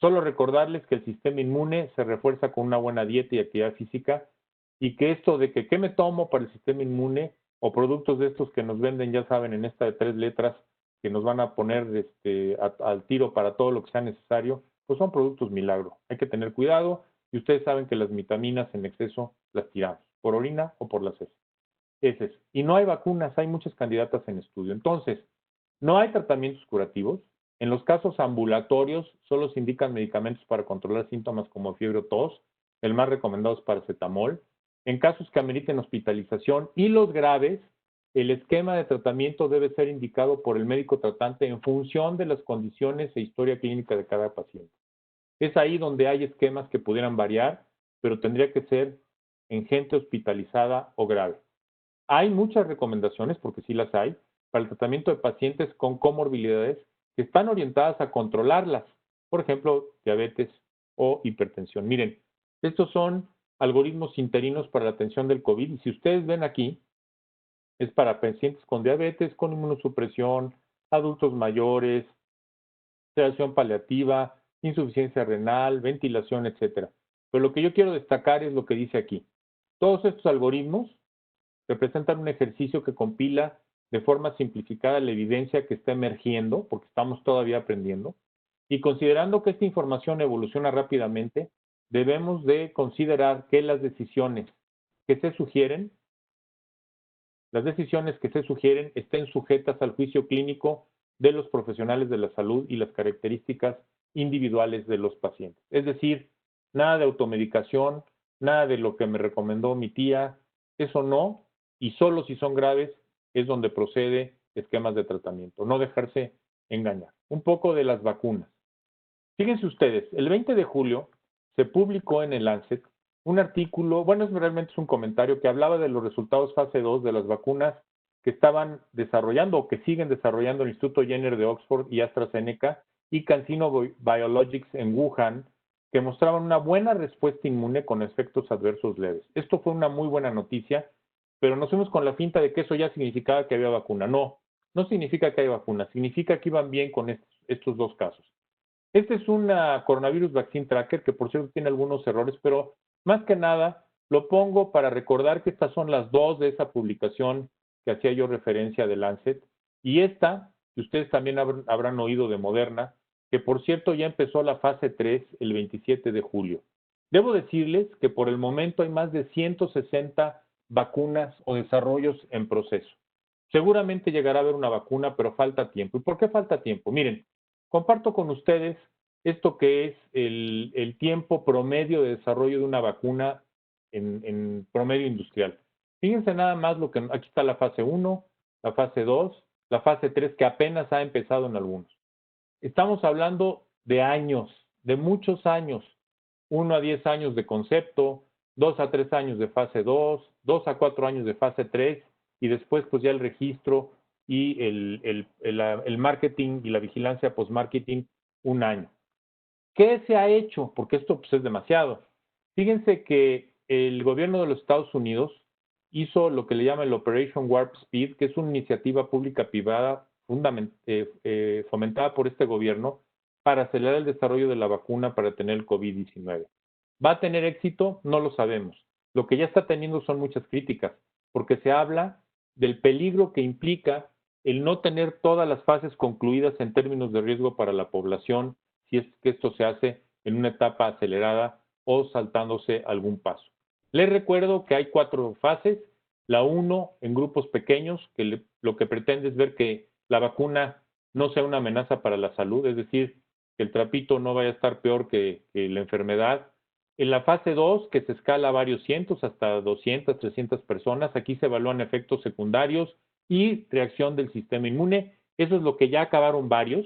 Solo recordarles que el sistema inmune se refuerza con una buena dieta y actividad física y que esto de que qué me tomo para el sistema inmune o productos de estos que nos venden, ya saben, en esta de 3 letras que nos van a poner al tiro para todo lo que sea necesario, pues son productos milagro. Hay que tener cuidado y ustedes saben que las vitaminas en exceso las tiramos, por orina o por las heces. Y no hay vacunas, hay muchas candidatas en estudio. Entonces, no hay tratamientos curativos. En los casos ambulatorios solo se indican medicamentos para controlar síntomas como fiebre o tos. El más recomendado es paracetamol. En casos que ameriten hospitalización y los graves, el esquema de tratamiento debe ser indicado por el médico tratante en función de las condiciones e historia clínica de cada paciente. Es ahí donde hay esquemas que pudieran variar, pero tendría que ser en gente hospitalizada o grave. Hay muchas recomendaciones, porque sí las hay, para el tratamiento de pacientes con comorbilidades que están orientadas a controlarlas, por ejemplo, diabetes o hipertensión. Miren, estos son algoritmos interinos para la atención del COVID y si ustedes ven aquí, es para pacientes con diabetes, con inmunosupresión, adultos mayores, sedación paliativa, insuficiencia renal, ventilación, etcétera. Pero lo que yo quiero destacar es lo que dice aquí. Todos estos algoritmos representan un ejercicio que compila de forma simplificada la evidencia que está emergiendo, porque estamos todavía aprendiendo, y considerando que esta información evoluciona rápidamente, debemos de considerar que las decisiones que se sugieren estén sujetas al juicio clínico de los profesionales de la salud y las características individuales de los pacientes. Es decir, nada de automedicación, nada de lo que me recomendó mi tía, eso no, y solo si son graves es donde procede esquemas de tratamiento, no dejarse engañar. Un poco de las vacunas. Fíjense ustedes, el 20 de julio se publicó en el Lancet un artículo, bueno, realmente es un comentario que hablaba de los resultados fase 2 de las vacunas que estaban desarrollando o que siguen desarrollando el Instituto Jenner de Oxford y AstraZeneca y CanSino Biologics en Wuhan, que mostraban una buena respuesta inmune con efectos adversos leves. Esto fue una muy buena noticia, pero nos fuimos con la finta de que eso ya significaba que había vacuna. No, no significa que hay vacuna, significa que iban bien con estos dos casos. Este es un coronavirus vaccine tracker que por cierto tiene algunos errores, pero más que nada lo pongo para recordar que estas son las dos de esa publicación que hacía yo referencia de Lancet y esta, que ustedes también habrán oído de Moderna, que por cierto ya empezó la fase 3 el 27 de julio. Debo decirles que por el momento hay más de 160 vacunas o desarrollos en proceso. Seguramente llegará a haber una vacuna, pero falta tiempo. ¿Y por qué falta tiempo? Miren, comparto con ustedes esto que es el tiempo promedio de desarrollo de una vacuna en promedio industrial. Fíjense nada más lo que aquí está la fase 1, la fase 2, la fase 3 que apenas ha empezado en algunos. Estamos hablando de años, de muchos años, 1 a 10 años de concepto, 2 a 3 años de fase 2, 2 a 4 años de fase 3 y después pues ya el registro y el marketing y la vigilancia post-marketing un año. ¿Qué se ha hecho? Porque esto pues, es demasiado. Fíjense que el gobierno de los Estados Unidos hizo lo que le llama el Operation Warp Speed, que es una iniciativa pública-privada fomentada por este gobierno para acelerar el desarrollo de la vacuna para tener el COVID-19. ¿Va a tener éxito? No lo sabemos. Lo que ya está teniendo son muchas críticas, porque se habla del peligro que implica el no tener todas las fases concluidas en términos de riesgo para la población, si es que esto se hace en una etapa acelerada o saltándose algún paso. Les recuerdo que hay 4 fases. La 1 en grupos pequeños, que lo que pretende es ver que la vacuna no sea una amenaza para la salud, es decir, que el trapito no vaya a estar peor que la enfermedad. En la fase 2, que se escala a varios cientos, hasta 200, 300 personas, aquí se evalúan efectos secundarios y reacción del sistema inmune. Eso es lo que ya acabaron varios.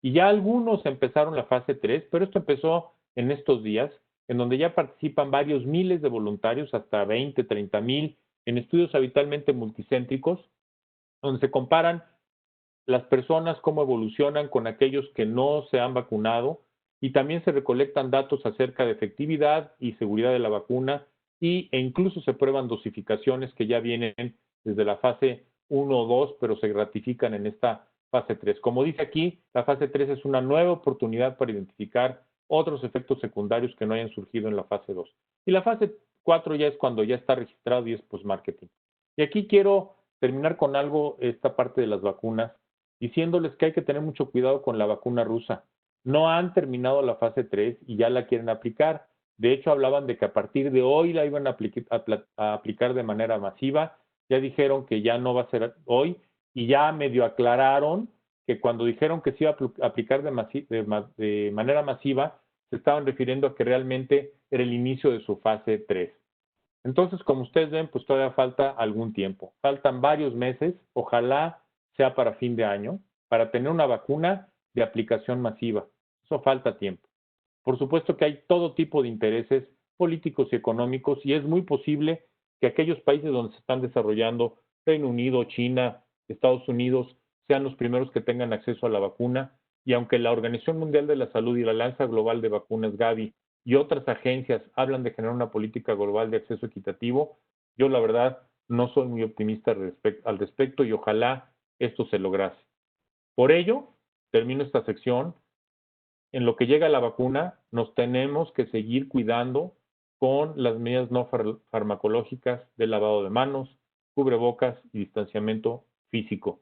Y ya algunos empezaron la fase 3, pero esto empezó en estos días, en donde ya participan varios miles de voluntarios, hasta 20, 30 mil, en estudios habitualmente multicéntricos, donde se comparan las personas, cómo evolucionan con aquellos que no se han vacunado, y también se recolectan datos acerca de efectividad y seguridad de la vacuna, e incluso se prueban dosificaciones que ya vienen desde la fase 1 o 2, pero se ratifican en esta fase 3. Como dice aquí, la fase 3 es una nueva oportunidad para identificar otros efectos secundarios que no hayan surgido en la fase 2. Y la fase 4 ya es cuando ya está registrado y es post-marketing. Y aquí quiero terminar con algo, esta parte de las vacunas, diciéndoles que hay que tener mucho cuidado con la vacuna rusa. No han terminado la fase 3 y ya la quieren aplicar. De hecho, hablaban de que a partir de hoy la iban a aplicar de manera masiva. Ya dijeron que ya no va a ser hoy y ya medio aclararon que cuando dijeron que se iba a aplicar de manera masiva, se estaban refiriendo a que realmente era el inicio de su fase 3. Entonces, como ustedes ven, pues todavía falta algún tiempo. Faltan varios meses, ojalá sea para fin de año, para tener una vacuna de aplicación masiva. Eso falta tiempo. Por supuesto que hay todo tipo de intereses políticos y económicos y es muy posible que aquellos países donde se están desarrollando, Reino Unido, China, Estados Unidos, sean los primeros que tengan acceso a la vacuna. Y aunque la Organización Mundial de la Salud y la Alianza Global de Vacunas, Gavi, y otras agencias hablan de generar una política global de acceso equitativo, yo la verdad no soy muy optimista al respecto y ojalá esto se lograse. Por ello, termino esta sección. En lo que llega la vacuna, nos tenemos que seguir cuidando con las medidas no farmacológicas de lavado de manos, cubrebocas y distanciamiento físico.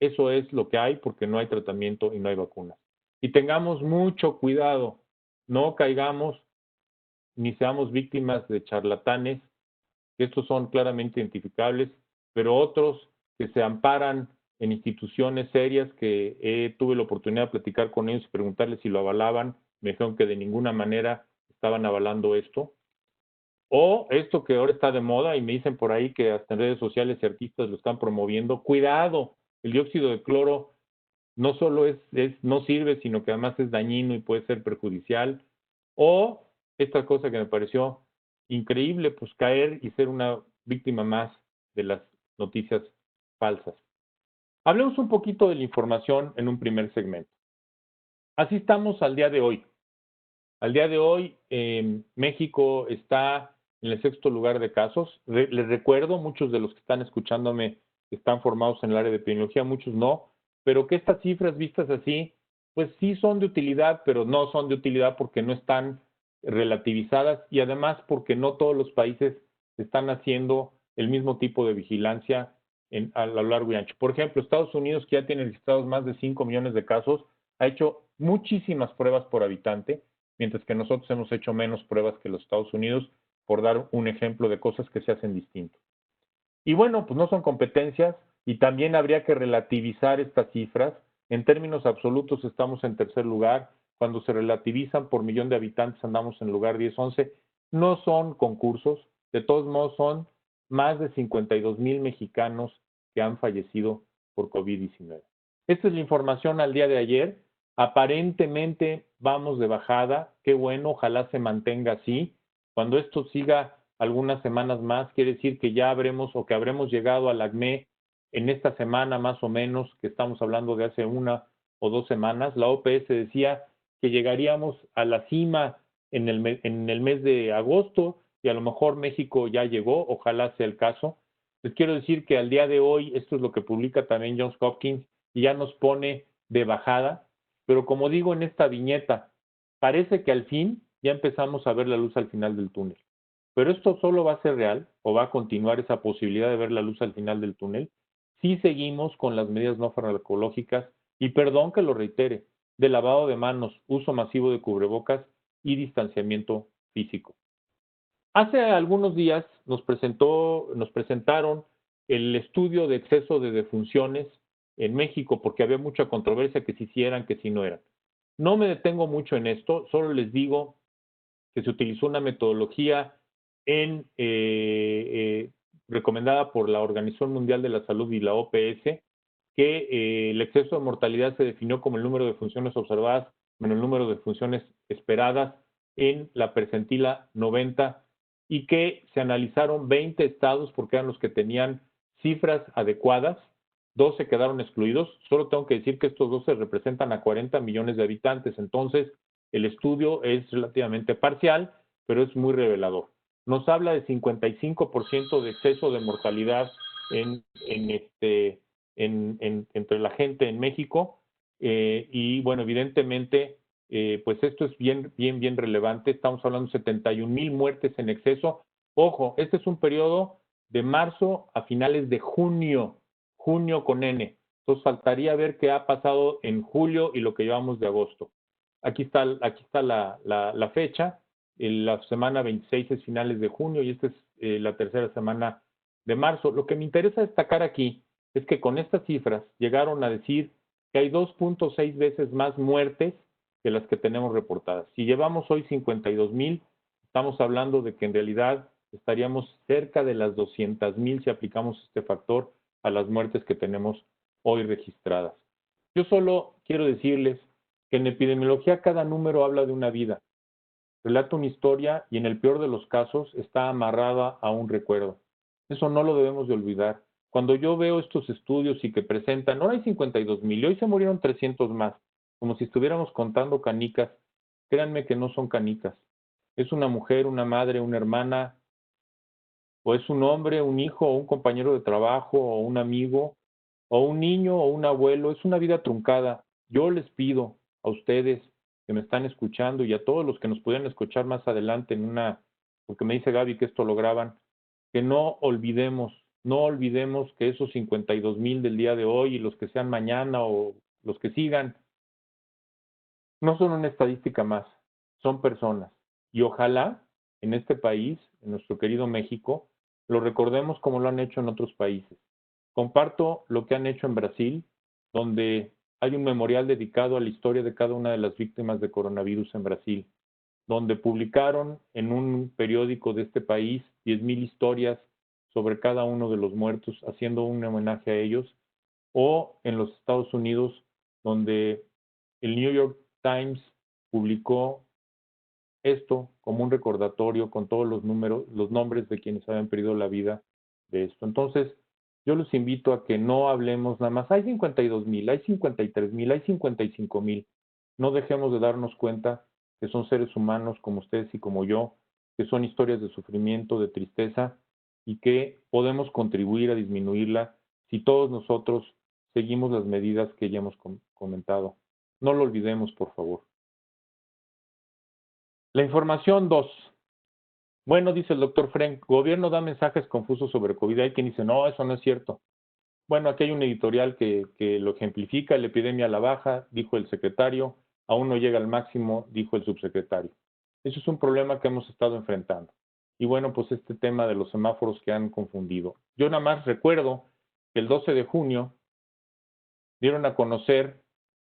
Eso es lo que hay porque no hay tratamiento y no hay vacunas. Y tengamos mucho cuidado, no caigamos ni seamos víctimas de charlatanes, que estos son claramente identificables, pero otros que se amparan en instituciones serias que tuve la oportunidad de platicar con ellos y preguntarles si lo avalaban, me dijeron que de ninguna manera estaban avalando esto. O esto que ahora está de moda y me dicen por ahí que hasta en redes sociales y artistas lo están promoviendo. Cuidado, el dióxido de cloro no solo no sirve, sino que además es dañino y puede ser perjudicial. O esta cosa que me pareció increíble, pues caer y ser una víctima más de las noticias falsas. Hablemos un poquito de la información en un primer segmento. Así estamos al día de hoy. Al día de hoy, México está en el 6º lugar de casos. Les recuerdo, muchos de los que están escuchándome están formados en el área de epidemiología, muchos no, pero que estas cifras vistas así, pues sí son de utilidad, pero no son de utilidad porque no están relativizadas y además porque no todos los países están haciendo el mismo tipo de vigilancia a lo largo y ancho. Por ejemplo, Estados Unidos, que ya tiene registrados más de 5 millones de casos, ha hecho muchísimas pruebas por habitante, mientras que nosotros hemos hecho menos pruebas que los Estados Unidos, por dar un ejemplo de cosas que se hacen distinto. Y bueno, pues no son competencias y también habría que relativizar estas cifras. En términos absolutos estamos en 3er lugar. Cuando se relativizan por millón de habitantes andamos en lugar 10-11. No son concursos, de todos modos son más de 52,000 mexicanos que han fallecido por COVID-19. Esta es la información al día de ayer. Aparentemente vamos de bajada. Qué bueno, ojalá se mantenga así. Cuando esto siga algunas semanas más, quiere decir que ya habremos o que habremos llegado al ACME en esta semana más o menos, que estamos hablando de hace 1 o 2 semanas. La OPS decía que llegaríamos a la cima en el mes de agosto y a lo mejor México ya llegó, ojalá sea el caso. Les quiero decir que al día de hoy, esto es lo que publica también Johns Hopkins, y ya nos pone de bajada, pero como digo en esta viñeta, parece que al fin ya empezamos a ver la luz al final del túnel. Pero esto solo va a ser real o va a continuar esa posibilidad de ver la luz al final del túnel si seguimos con las medidas no farmacológicas y, perdón que lo reitere, de lavado de manos, uso masivo de cubrebocas y distanciamiento físico. Hace algunos días nos presentaron el estudio de exceso de defunciones en México porque había mucha controversia que si eran, que si no eran. No me detengo mucho en esto, solo les digo que se utilizó una metodología recomendada por la Organización Mundial de la Salud y la OPS, que el exceso de mortalidad se definió como el número de funciones observadas menos el número de funciones esperadas en la percentila 90 y que se analizaron 20 estados porque eran los que tenían cifras adecuadas, 12 quedaron excluidos. Solo tengo que decir que estos 12 representan a 40 millones de habitantes, entonces el estudio es relativamente parcial, pero es muy revelador. Nos habla de 55% de exceso de mortalidad entre la gente en México y bueno, evidentemente, pues esto es bien relevante. Estamos hablando de 71,000 muertes en exceso. Ojo, este es un periodo de marzo a finales de junio con N. Entonces faltaría ver qué ha pasado en julio y lo que llevamos de agosto. Aquí está la fecha. La semana 26 es finales de junio y esta es la 3ª semana de marzo. Lo que me interesa destacar aquí es que con estas cifras llegaron a decir que hay 2.6 veces más muertes que las que tenemos reportadas. Si llevamos hoy 52,000, estamos hablando de que en realidad estaríamos cerca de las 200,000 si aplicamos este factor a las muertes que tenemos hoy registradas. Yo solo quiero decirles que en epidemiología cada número habla de una vida. relata una historia y en el peor de los casos está amarrada a un recuerdo. Eso no lo debemos de olvidar. Cuando yo veo estos estudios y que presentan, ahora hay 52,000 y hoy se murieron 300 más, como si estuviéramos contando canicas, créanme que no son canicas. Es una mujer, una madre, una hermana, o es un hombre, un hijo, o un compañero de trabajo, o un amigo, o un niño, o un abuelo. Es una vida truncada. Yo les pido a ustedes que me están escuchando y a todos los que nos pudieran escuchar más adelante porque me dice Gaby que esto lo graban, que no olvidemos que esos 52,000 del día de hoy y los que sean mañana o los que sigan, no son una estadística más, son personas. Y ojalá en este país, en nuestro querido México, lo recordemos como lo han hecho en otros países. Comparto lo que han hecho en Brasil, donde hay un memorial dedicado a la historia de cada una de las víctimas de coronavirus en Brasil, donde publicaron en un periódico de este país 10,000 historias sobre cada uno de los muertos, haciendo un homenaje a ellos, o en los Estados Unidos, donde el New York Times publicó esto como un recordatorio con todos los números, los nombres de quienes habían perdido la vida de esto. Entonces, yo los invito a que no hablemos nada más, hay 52,000, hay 53,000, hay 55,000. No dejemos de darnos cuenta que son seres humanos como ustedes y como yo, que son historias de sufrimiento, de tristeza y que podemos contribuir a disminuirla si todos nosotros seguimos las medidas que ya hemos comentado. No lo olvidemos, por favor. La información 2. Bueno, dice el doctor Frank, gobierno da mensajes confusos sobre COVID. Hay quien dice, no, eso no es cierto. Bueno, aquí hay un editorial que lo ejemplifica, la epidemia a la baja, dijo el secretario, aún no llega al máximo, dijo el subsecretario. Eso es un problema que hemos estado enfrentando. Y bueno, pues este tema de los semáforos que han confundido. Yo nada más recuerdo que el 12 de junio dieron a conocer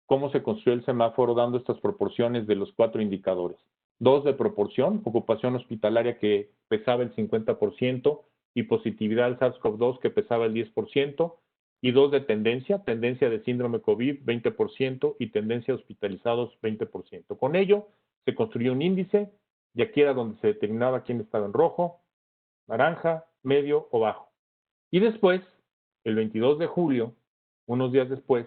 cómo se construyó el semáforo dando estas proporciones de los 4 indicadores. 2 de proporción, ocupación hospitalaria que pesaba el 50% y positividad al SARS-CoV-2 que pesaba el 10%, y 2 de tendencia de síndrome COVID 20% y tendencia de hospitalizados 20%. Con ello se construyó un índice y aquí era donde se determinaba quién estaba en rojo, naranja, medio o bajo. Y después, el 22 de julio, unos días después,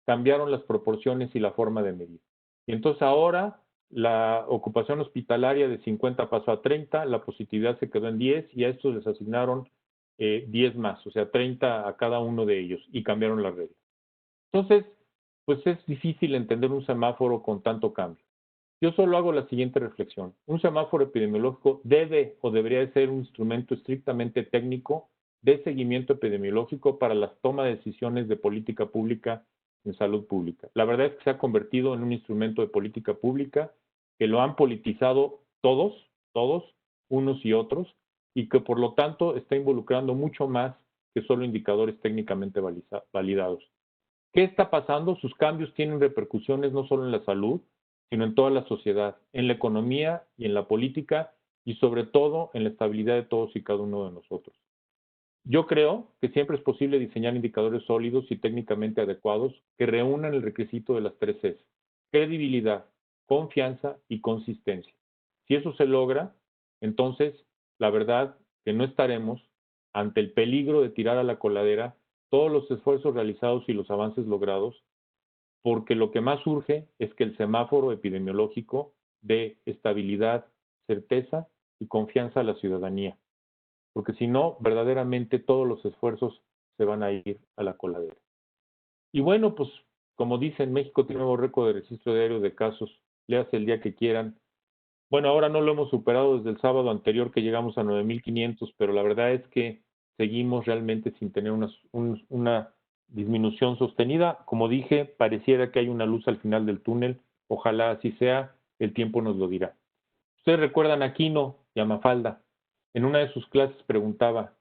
cambiaron las proporciones y la forma de medir. Y entonces ahora la ocupación hospitalaria de 50 pasó a 30, la positividad se quedó en 10 y a estos les asignaron 10 más, o sea, 30 a cada uno de ellos y cambiaron las reglas. Entonces, pues es difícil entender un semáforo con tanto cambio. Yo solo hago la siguiente reflexión. Un semáforo epidemiológico debe o debería de ser un instrumento estrictamente técnico de seguimiento epidemiológico para la toma de decisiones de política pública en salud pública. La verdad es que se ha convertido en un instrumento de política pública que lo han politizado todos, unos y otros, y que por lo tanto está involucrando mucho más que solo indicadores técnicamente validados. ¿Qué está pasando? Sus cambios tienen repercusiones no solo en la salud, sino en toda la sociedad, en la economía y en la política y sobre todo en la estabilidad de todos y cada uno de nosotros. Yo creo que siempre es posible diseñar indicadores sólidos y técnicamente adecuados que reúnan el requisito de las 3 Cs: credibilidad, confianza y consistencia. Si eso se logra, entonces la verdad que no estaremos ante el peligro de tirar a la coladera todos los esfuerzos realizados y los avances logrados, porque lo que más urge es que el semáforo epidemiológico dé estabilidad, certeza y confianza a la ciudadanía, porque si no, verdaderamente todos los esfuerzos se van a ir a la coladera. Y bueno, pues como dicen, México tiene un nuevo récord de registro diario de casos, léase el día que quieran. Bueno, ahora no lo hemos superado desde el sábado anterior que llegamos a 9,500, pero la verdad es que seguimos realmente sin tener una disminución sostenida. Como dije, pareciera que hay una luz al final del túnel. Ojalá así sea, el tiempo nos lo dirá. Ustedes recuerdan a Aquino y a Mafalda. En una de sus clases preguntaba,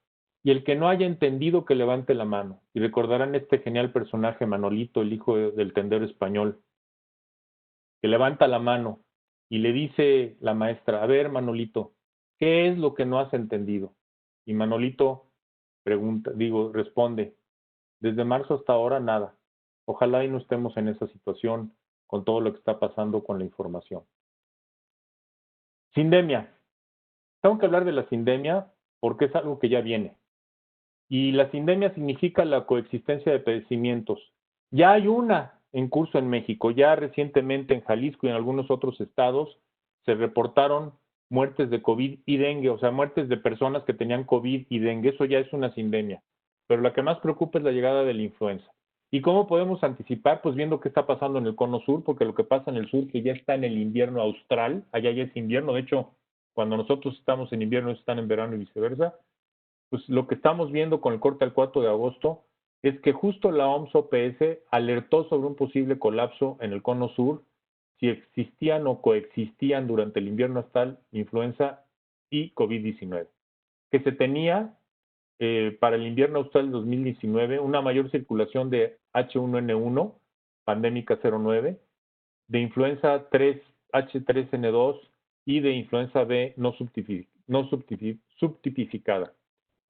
y el que no haya entendido que levante la mano. Y recordarán este genial personaje Manolito, el hijo del tendero español, que levanta la mano y le dice la maestra, a ver, Manolito, ¿qué es lo que no has entendido? Y Manolito responde, desde marzo hasta ahora nada. Ojalá y no estemos en esa situación con todo lo que está pasando con la información. Sindemia. Tengo que hablar de la sindemia porque es algo que ya viene. Y la sindemia significa la coexistencia de padecimientos. Ya hay una en curso en México. Ya recientemente en Jalisco y en algunos otros estados se reportaron muertes de COVID y dengue, o sea, muertes de personas que tenían COVID y dengue. Eso ya es una sindemia. Pero la que más preocupa es la llegada de la influenza. ¿Y cómo podemos anticipar? Pues viendo qué está pasando en el cono sur, porque lo que pasa en el sur, que ya está en el invierno austral, allá ya es invierno. De hecho, cuando nosotros estamos en invierno, ellos están en verano y viceversa. Pues lo que estamos viendo con el corte al 4 de agosto es que justo la OMS-OPS alertó sobre un posible colapso en el cono sur si existían o coexistían durante el invierno austral influenza y COVID-19. Que se tenía para el invierno austral 2019 una mayor circulación de H1N1, pandémica 09, de influenza 3, H3N2 y de influenza B no subtipificada,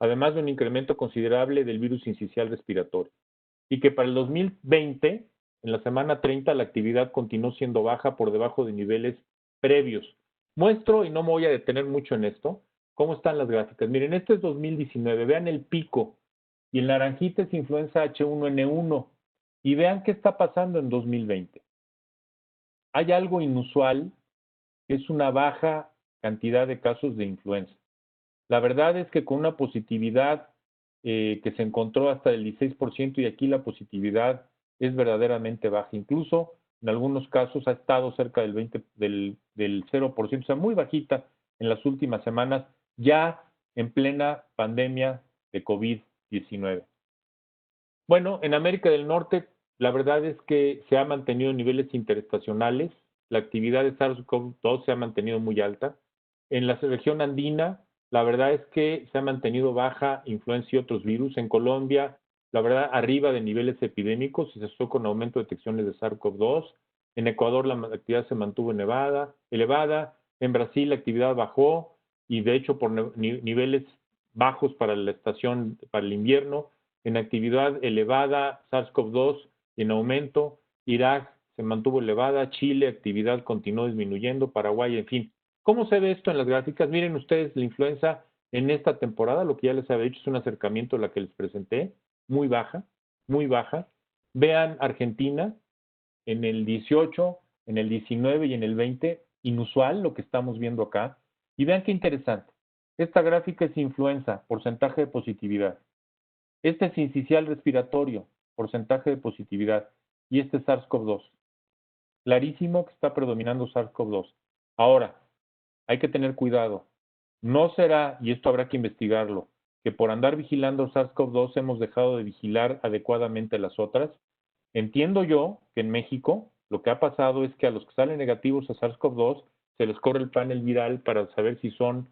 además de un incremento considerable del virus sincicial respiratorio. Y que para el 2020, en la semana 30, la actividad continuó siendo baja por debajo de niveles previos. Muestro, y no me voy a detener mucho en esto, cómo están las gráficas. Miren, este es 2019, vean el pico, y el naranjita es influenza H1N1, y vean qué está pasando en 2020. Hay algo inusual, que es una baja cantidad de casos de influenza. La verdad es que con una positividad que se encontró hasta el 16% y aquí la positividad es verdaderamente baja. Incluso en algunos casos ha estado cerca del 20, del 0%, o sea, muy bajita en las últimas semanas, ya en plena pandemia de COVID-19. Bueno, en América del Norte, la verdad es que se ha mantenido en niveles interestacionales. La actividad de SARS-CoV-2 se ha mantenido muy alta. En la región andina, la verdad es que se ha mantenido baja influenza y otros virus. En Colombia, la verdad, arriba de niveles epidémicos y se asociou con aumento de detecciones de SARS-CoV-2. En Ecuador, la actividad se mantuvo elevada. En Brasil, la actividad bajó y, de hecho, por niveles bajos para la estación, para el invierno. En actividad elevada, SARS-CoV-2 en aumento, Irak se mantuvo elevada, Chile, actividad continuó disminuyendo, Paraguay, en fin. ¿Cómo se ve esto en las gráficas? Miren ustedes, la influenza en esta temporada, lo que ya les había dicho, es un acercamiento a la que les presenté, muy baja, muy baja. Vean Argentina en el 18, en el 19 y en el 20, inusual lo que estamos viendo acá. Y vean qué interesante. Esta gráfica es influenza, porcentaje de positividad. Este es sincicial respiratorio, porcentaje de positividad, y este es SARS-CoV-2. Clarísimo que está predominando SARS-CoV-2. Ahora, hay que tener cuidado. No será, y esto habrá que investigarlo, que por andar vigilando SARS-CoV-2 hemos dejado de vigilar adecuadamente las otras. Entiendo yo que en México lo que ha pasado es que a los que salen negativos a SARS-CoV-2 se les corre el panel viral para saber si son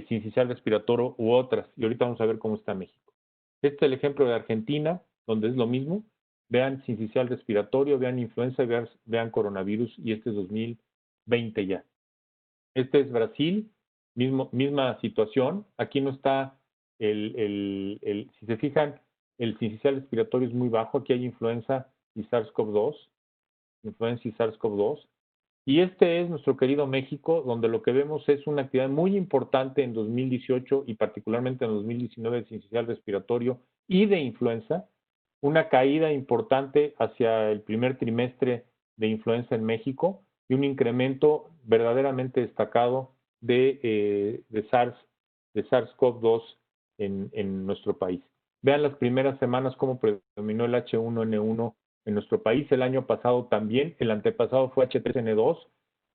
sincicial respiratorio u otras. Y ahorita vamos a ver cómo está México. Este es el ejemplo de Argentina, donde es lo mismo. Vean sincicial respiratorio, vean influenza, vean coronavirus, y este es 2020 ya. Este es Brasil, misma situación. Aquí no está si se fijan, el sincicial respiratorio es muy bajo. Aquí hay influenza y SARS-CoV-2, influenza y SARS-CoV-2. Y este es nuestro querido México, donde lo que vemos es una actividad muy importante en 2018 y particularmente en 2019 de sincicial respiratorio y de influenza, una caída importante hacia el primer trimestre de influenza en México y un incremento verdaderamente destacado de SARS-CoV-2 en nuestro país. Vean las primeras semanas cómo predominó el H1N1 en nuestro país. El año pasado también, el antepasado fue H3N2.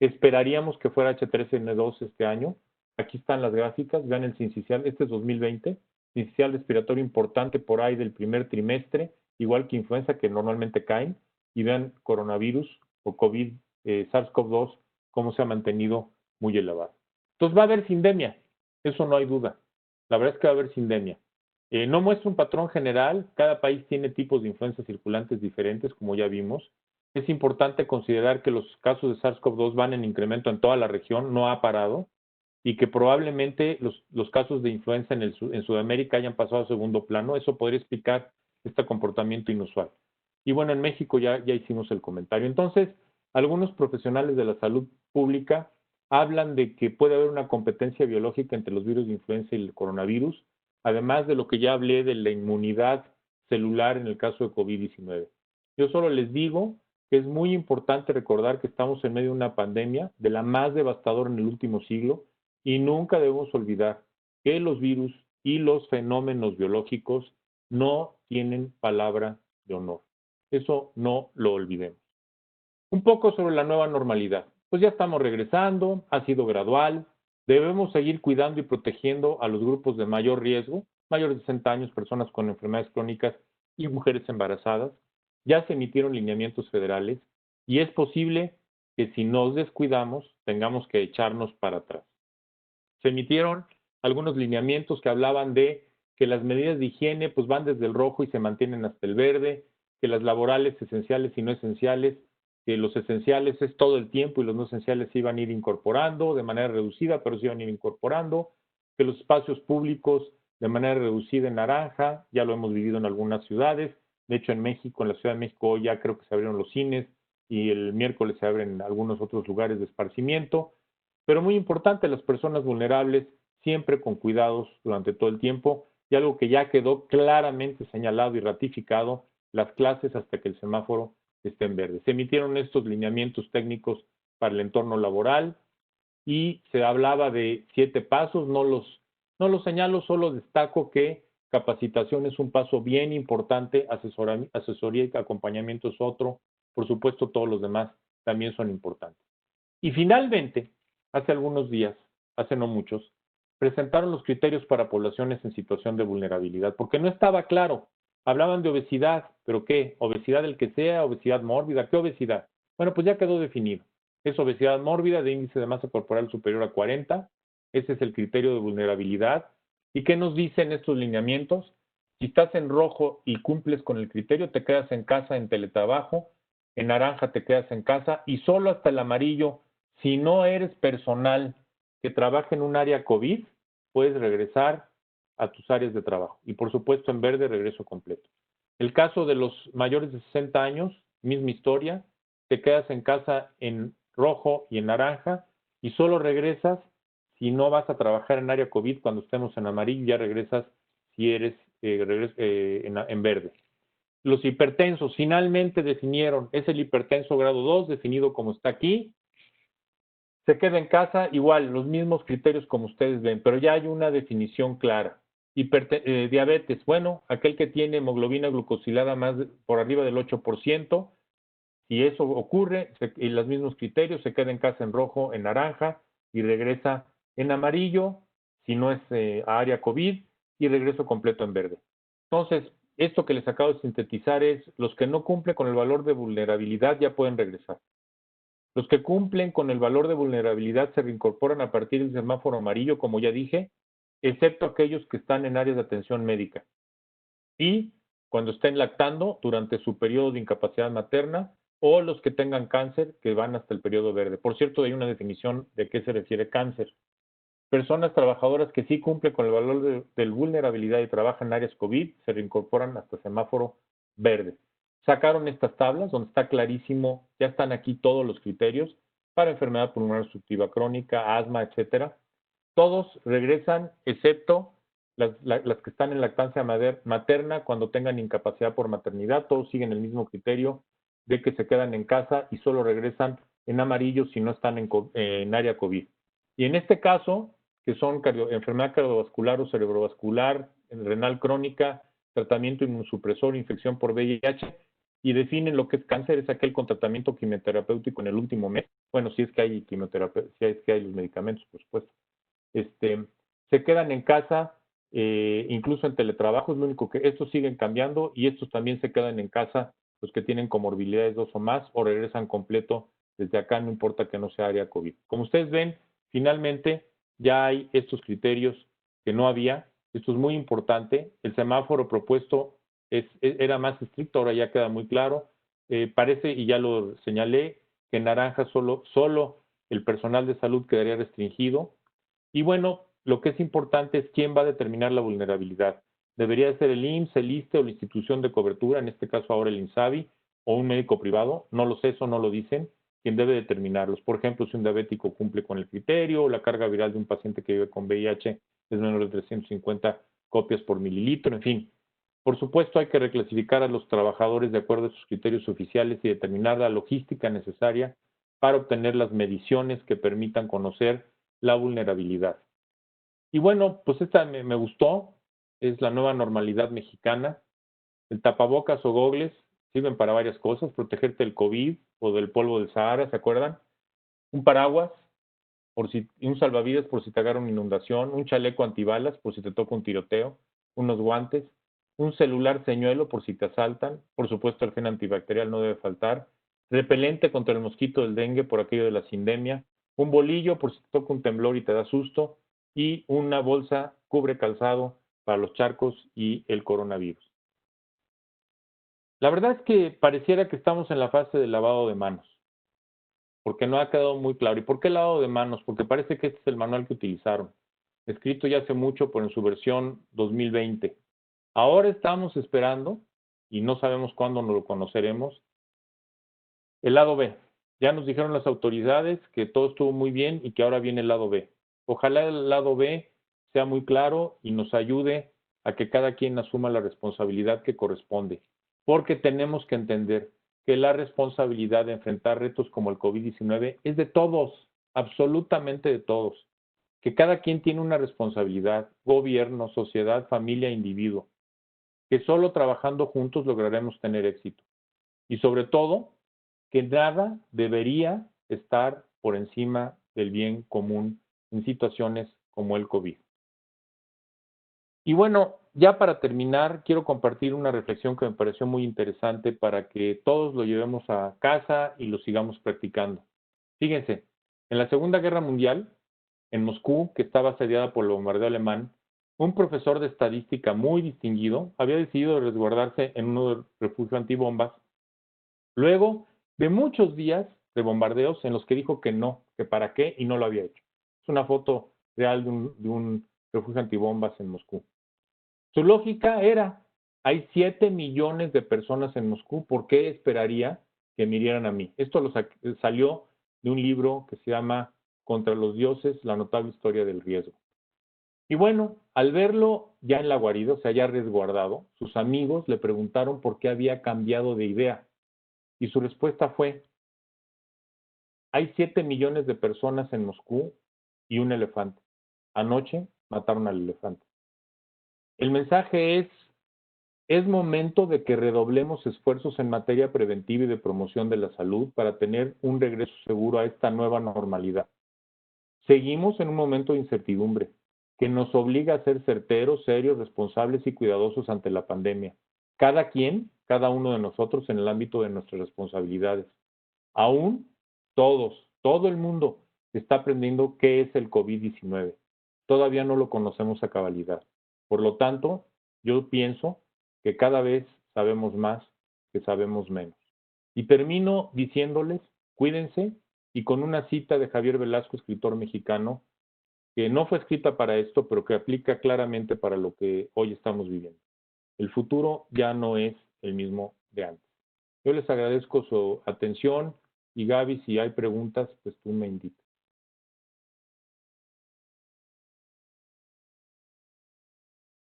Esperaríamos que fuera H3N2 este año. Aquí están las gráficas, vean el sincicial, este es 2020, sincicial respiratorio importante por ahí del primer trimestre, igual que influenza que normalmente caen, y vean coronavirus o COVID, SARS-CoV-2, cómo se ha mantenido muy elevado. Entonces va a haber sindemia, eso no hay duda. La verdad es que va a haber sindemia. No muestra un patrón general, cada país tiene tipos de influencias circulantes diferentes, como ya vimos. Es importante considerar que los casos de SARS-CoV-2 van en incremento en toda la región, no ha parado, y que probablemente los casos de influenza en Sudamérica hayan pasado a segundo plano. Eso podría explicar este comportamiento inusual. Y bueno, en México ya hicimos el comentario. Entonces, algunos profesionales de la salud pública hablan de que puede haber una competencia biológica entre los virus de influenza y el coronavirus, además de lo que ya hablé de la inmunidad celular en el caso de COVID-19. Yo solo les digo que es muy importante recordar que estamos en medio de una pandemia, de la más devastadora en el último siglo, y nunca debemos olvidar que los virus y los fenómenos biológicos no tienen palabra de honor. Eso no lo olvidemos. Un poco sobre la nueva normalidad. Pues ya estamos regresando, ha sido gradual, debemos seguir cuidando y protegiendo a los grupos de mayor riesgo, mayores de 60 años, personas con enfermedades crónicas y mujeres embarazadas. Ya se emitieron lineamientos federales y es posible que si nos descuidamos tengamos que echarnos para atrás. Se emitieron algunos lineamientos que hablaban de que las medidas de higiene pues van desde el rojo y se mantienen hasta el verde, que las laborales esenciales y no esenciales, que los esenciales es todo el tiempo y los no esenciales se iban a ir incorporando de manera reducida, pero se iban a ir incorporando, que los espacios públicos de manera reducida en naranja, ya lo hemos vivido en algunas ciudades, de hecho en México, en la Ciudad de México hoy ya creo que se abrieron los cines y el miércoles se abren algunos otros lugares de esparcimiento, pero muy importante, las personas vulnerables siempre con cuidados durante todo el tiempo y algo que ya quedó claramente señalado y ratificado, las clases hasta que el semáforo esté en verde. Se emitieron estos lineamientos técnicos para el entorno laboral y se hablaba de 7 pasos, no los señalo, solo destaco que capacitación es un paso bien importante, asesoría y acompañamiento es otro, por supuesto todos los demás también son importantes. Y finalmente, hace algunos días, hace no muchos, presentaron los criterios para poblaciones en situación de vulnerabilidad, porque no estaba claro. Hablaban de obesidad, pero ¿qué? ¿Obesidad del que sea? ¿Obesidad mórbida? ¿Qué obesidad? Bueno, pues ya quedó definido. Es obesidad mórbida de índice de masa corporal superior a 40. Ese es el criterio de vulnerabilidad. ¿Y qué nos dicen estos lineamientos? Si estás en rojo y cumples con el criterio, te quedas en casa en teletrabajo, en naranja te quedas en casa y solo hasta el amarillo, si no eres personal que trabaja en un área COVID, puedes regresar a tus áreas de trabajo. Y por supuesto en verde, regreso completo. El caso de los mayores de 60 años, misma historia, te quedas en casa en rojo y en naranja y solo regresas si no vas a trabajar en área COVID cuando estemos en amarillo, ya regresas si eres en verde. Los hipertensos finalmente definieron, es el hipertenso grado 2, definido como está aquí. Se queda en casa, igual, los mismos criterios como ustedes ven, pero ya hay una definición clara. Diabetes, bueno, aquel que tiene hemoglobina glucosilada más por arriba del 8%, si eso ocurre, y los mismos criterios, se queda en casa en rojo, en naranja, y regresa en amarillo, si no es área COVID, y regreso completo en verde. Entonces, esto que les acabo de sintetizar es, los que no cumplen con el valor de vulnerabilidad ya pueden regresar. Los que cumplen con el valor de vulnerabilidad se reincorporan a partir del semáforo amarillo, como ya dije, excepto aquellos que están en áreas de atención médica. Y cuando estén lactando durante su periodo de incapacidad materna o los que tengan cáncer que van hasta el periodo verde. Por cierto, hay una definición de qué se refiere cáncer. Personas trabajadoras que sí cumplen con el valor de vulnerabilidad y trabajan en áreas COVID se reincorporan hasta semáforo verde. Sacaron estas tablas donde está clarísimo, ya están aquí todos los criterios para enfermedad pulmonar obstructiva crónica, asma, etcétera. Todos regresan, excepto las que están en lactancia materna cuando tengan incapacidad por maternidad. Todos siguen el mismo criterio de que se quedan en casa y solo regresan en amarillo si no están en área COVID. Y en este caso, que son enfermedad cardiovascular o cerebrovascular, renal crónica, tratamiento inmunosupresor, infección por VIH, y definen lo que es cáncer, es aquel con tratamiento quimioterapéutico en el último mes. Bueno, si es que hay quimioterapia, si es que hay los medicamentos, por supuesto. Se quedan en casa, incluso en teletrabajo, es lo único que estos siguen cambiando y estos también se quedan en casa, los que tienen comorbilidades 2 o más, o regresan completo desde acá, no importa que no sea área COVID. Como ustedes ven, finalmente ya hay estos criterios que no había. Esto es muy importante. El semáforo propuesto era más estricto, ahora ya queda muy claro. Parece, y ya lo señalé, que en naranja solo el personal de salud quedaría restringido. Y bueno, lo que es importante es quién va a determinar la vulnerabilidad. Debería ser el IMSS, el ISSSTE o la institución de cobertura, en este caso ahora el INSABI, o un médico privado. No lo sé, eso no lo dicen. quien debe determinarlos. Por ejemplo, si un diabético cumple con el criterio, o la carga viral de un paciente que vive con VIH es menor de 350 copias por mililitro, en fin. Por supuesto, hay que reclasificar a los trabajadores de acuerdo a sus criterios oficiales y determinar la logística necesaria para obtener las mediciones que permitan conocer la vulnerabilidad. Y bueno, pues esta me gustó, es la nueva normalidad mexicana. El tapabocas o gogles sirven para varias cosas, protegerte del COVID o del polvo del Sahara, ¿se acuerdan? Un paraguas, un salvavidas por si te agarra una inundación, un chaleco antibalas por si te toca un tiroteo, unos guantes, un celular señuelo por si te asaltan, por supuesto el gel antibacterial no debe faltar, repelente contra el mosquito del dengue por aquello de la sindemia, un bolillo por si te toca un temblor y te da susto, y una bolsa cubre calzado para los charcos y el coronavirus. La verdad es que pareciera que estamos en la fase del lavado de manos, porque no ha quedado muy claro. ¿Y por qué lavado de manos? Porque parece que este es el manual que utilizaron, escrito ya hace mucho, pero en su versión 2020. Ahora estamos esperando, y no sabemos cuándo nos lo conoceremos, el lado B. Ya nos dijeron las autoridades que todo estuvo muy bien y que ahora viene el lado B. Ojalá el lado B sea muy claro y nos ayude a que cada quien asuma la responsabilidad que corresponde, porque tenemos que entender que la responsabilidad de enfrentar retos como el COVID-19 es de todos, absolutamente de todos, que cada quien tiene una responsabilidad, gobierno, sociedad, familia, individuo, que solo trabajando juntos lograremos tener éxito. Y sobre todo, que nada debería estar por encima del bien común en situaciones como el COVID. Y bueno, ya para terminar, quiero compartir una reflexión que me pareció muy interesante para que todos lo llevemos a casa y lo sigamos practicando. Fíjense, en la Segunda Guerra Mundial, en Moscú, que estaba asediada por el bombardeo alemán, un profesor de estadística muy distinguido había decidido resguardarse en un refugio antibombas. Luego de muchos días de bombardeos en los que dijo que no, que para qué, y no lo había hecho. Es una foto real de un refugio antibombas en Moscú. Su lógica era, hay 7 millones de personas en Moscú, ¿por qué esperaría que me hirieran a mí? Esto salió de un libro que se llama Contra los dioses, la notable historia del riesgo. Y bueno, al verlo ya en la guarida, o sea, ya resguardado, sus amigos le preguntaron por qué había cambiado de idea. Y su respuesta fue, hay 7 millones de personas en Moscú y un elefante. Anoche mataron al elefante. El mensaje es momento de que redoblemos esfuerzos en materia preventiva y de promoción de la salud para tener un regreso seguro a esta nueva normalidad. Seguimos en un momento de incertidumbre que nos obliga a ser certeros, serios, responsables y cuidadosos ante la pandemia. Cada quien, cada uno de nosotros en el ámbito de nuestras responsabilidades. Aún todos, todo el mundo está aprendiendo qué es el COVID-19. Todavía no lo conocemos a cabalidad. Por lo tanto, yo pienso que cada vez sabemos más que sabemos menos. Y termino diciéndoles, cuídense, y con una cita de Javier Velasco, escritor mexicano, que no fue escrita para esto, pero que aplica claramente para lo que hoy estamos viviendo. El futuro ya no es el mismo de antes. Yo les agradezco su atención y Gaby, si hay preguntas, pues tú me indicas.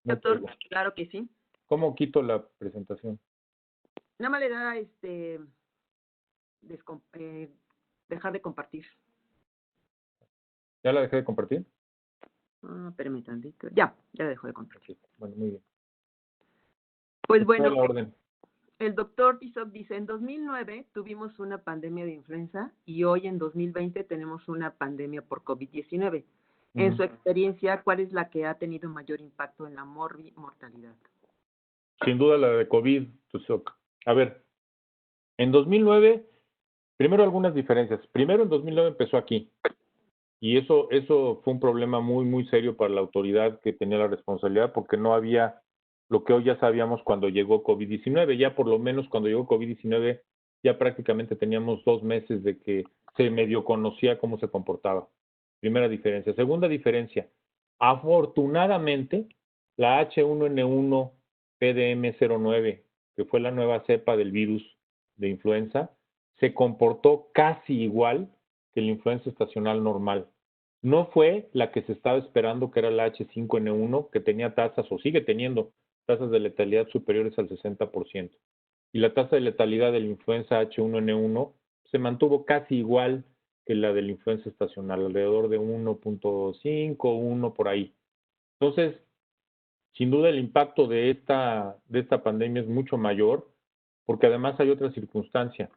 Doctor, claro que sí. ¿Cómo quito la presentación? Nada más le da dejar de compartir. ¿Ya la dejé de compartir? Espérame tantito. Ya dejó de compartir. Bueno, muy bien. Pues bueno, la orden. El doctor Tizoc dice, en 2009 tuvimos una pandemia de influenza y hoy en 2020 tenemos una pandemia por COVID-19. En su experiencia, ¿cuál es la que ha tenido mayor impacto en la mortalidad? Sin duda la de COVID, Tizoc. A ver, en 2009, primero algunas diferencias. Primero en 2009 empezó aquí y eso fue un problema muy, muy serio para la autoridad que tenía la responsabilidad porque no había lo que hoy ya sabíamos cuando llegó COVID-19. Ya por lo menos cuando llegó COVID-19 ya prácticamente teníamos 2 meses de que se medio conocía cómo se comportaba. Primera diferencia. Segunda diferencia, afortunadamente la H1N1 PDM09, que fue la nueva cepa del virus de influenza, se comportó casi igual que la influenza estacional normal. No fue la que se estaba esperando, que era la H5N1, que tenía tasas, o sigue teniendo, tasas de letalidad superiores al 60%. Y la tasa de letalidad de la influenza H1N1 se mantuvo casi igual que la de la influenza estacional, alrededor de 1.5, 1 por ahí. Entonces, sin duda el impacto de esta pandemia es mucho mayor, porque además hay otra circunstancia.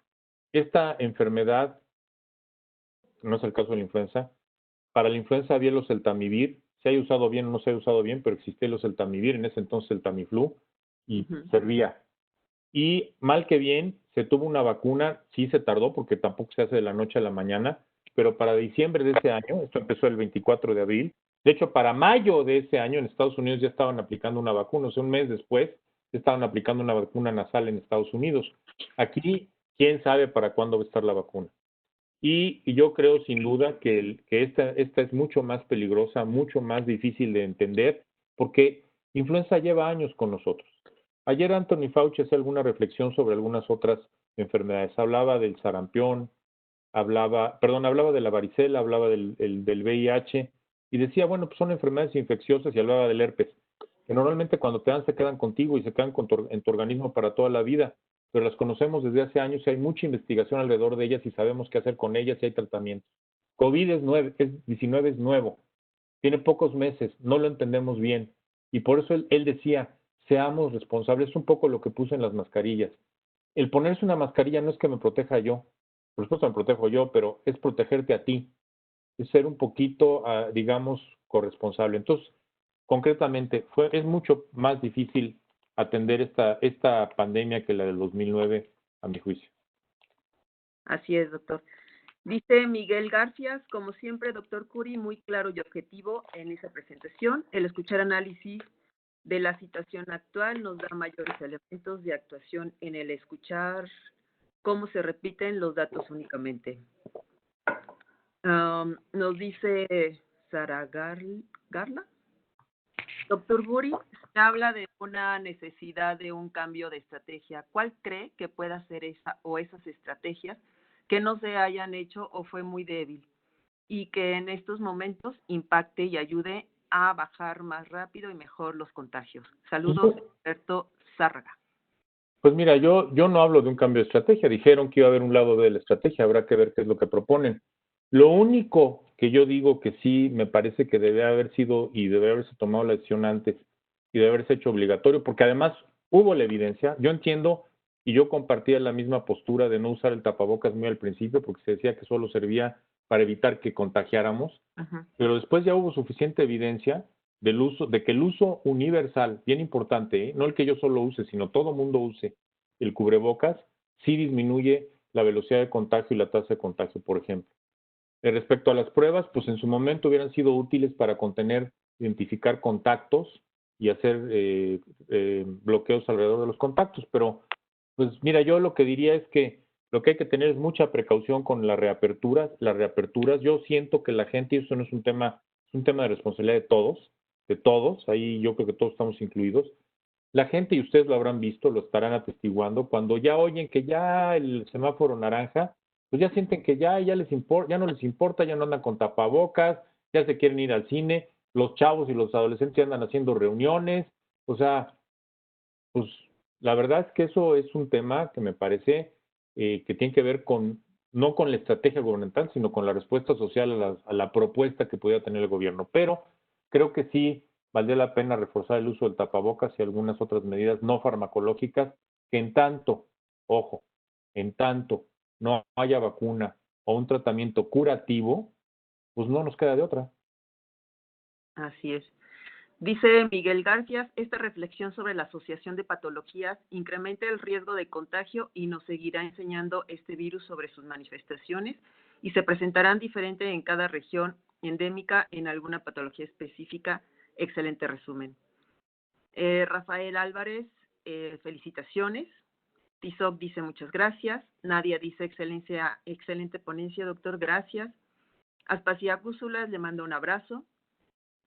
Esta enfermedad, no es el caso de la influenza, para la influenza había el oseltamivir, se haya usado bien o no se haya usado bien, pero existía el oseltamivir, en ese entonces el Tamiflu, y servía. Y mal que bien, se tuvo una vacuna, sí se tardó porque tampoco se hace de la noche a la mañana, pero para diciembre de ese año, esto empezó el 24 de abril, de hecho para mayo de ese año en Estados Unidos ya estaban aplicando una vacuna, o sea, un mes después estaban aplicando una vacuna nasal en Estados Unidos. Aquí, quién sabe para cuándo va a estar la vacuna. Y yo creo sin duda que esta es mucho más peligrosa, mucho más difícil de entender, porque influenza lleva años con nosotros. Ayer Anthony Fauci hacía alguna reflexión sobre algunas otras enfermedades. Hablaba del sarampión, hablaba de la varicela, hablaba del VIH, y decía, bueno, pues son enfermedades infecciosas, y hablaba del herpes, que normalmente cuando te dan se quedan contigo y se quedan en tu organismo para toda la vida, pero las conocemos desde hace años y hay mucha investigación alrededor de ellas y sabemos qué hacer con ellas y hay tratamientos. COVID-19 es nuevo, tiene pocos meses, no lo entendemos bien, y por eso él decía, seamos responsables, es un poco lo que puse en las mascarillas. El ponerse una mascarilla no es que me proteja yo, por supuesto me protejo yo, pero es protegerte a ti, es ser un poquito, digamos, corresponsable. Entonces, concretamente, es mucho más difícil atender esta pandemia que la del 2009, a mi juicio. Así es, doctor. Dice Miguel García, como siempre, doctor Curi, muy claro y objetivo en esa presentación. El escuchar análisis de la situación actual nos da mayores elementos de actuación en el escuchar cómo se repiten los datos únicamente. Nos dice Sara Garla. Doctor Guri, se habla de una necesidad de un cambio de estrategia. ¿Cuál cree que pueda ser esa o esas estrategias que no se hayan hecho o fue muy débil y que en estos momentos impacte y ayude a bajar más rápido y mejor los contagios? Saludos, Alberto Zárraga. Pues mira, yo no hablo de un cambio de estrategia. Dijeron que iba a haber un lado de la estrategia, habrá que ver qué es lo que proponen. Lo único que yo digo que sí me parece que debe haber sido y debe haberse tomado la decisión antes y debe haberse hecho obligatorio, porque además hubo la evidencia. Yo entiendo y yo compartía la misma postura de no usar el tapabocas muy al principio, porque se decía que solo servía para evitar que contagiáramos, pero después ya hubo suficiente evidencia del uso, de que el uso universal, bien importante, no el que yo solo use, sino todo mundo use el cubrebocas, sí disminuye la velocidad de contagio y la tasa de contagio, por ejemplo. Respecto a las pruebas, pues en su momento hubieran sido útiles para contener, identificar contactos y hacer bloqueos alrededor de los contactos, pero pues mira, yo lo que diría es que lo que hay que tener es mucha precaución con las reaperturas. Las reaperturas, yo siento que la gente, y eso no es un tema, es un tema de responsabilidad de todos, ahí yo creo que todos estamos incluidos. La gente, y ustedes lo habrán visto, lo estarán atestiguando, cuando ya oyen que ya el semáforo naranja, pues ya sienten que ya les importa, ya no les importa, ya no andan con tapabocas, ya se quieren ir al cine, los chavos y los adolescentes andan haciendo reuniones, o sea, pues la verdad es que eso es un tema que me parece que tiene que ver con, no con la estrategia gubernamental, sino con la respuesta social a la propuesta que pudiera tener el gobierno. Pero creo que sí valdría la pena reforzar el uso del tapabocas y algunas otras medidas no farmacológicas que en tanto, ojo, en tanto no haya vacuna o un tratamiento curativo, pues no nos queda de otra. Así es. Dice Miguel García, esta reflexión sobre la asociación de patologías incrementa el riesgo de contagio y nos seguirá enseñando este virus sobre sus manifestaciones y se presentarán diferente en cada región endémica en alguna patología específica. Excelente resumen. Rafael Álvarez, felicitaciones. Tizoc dice muchas gracias. Nadia dice excelente ponencia, doctor, gracias. Aspasia Cúsulas le manda un abrazo.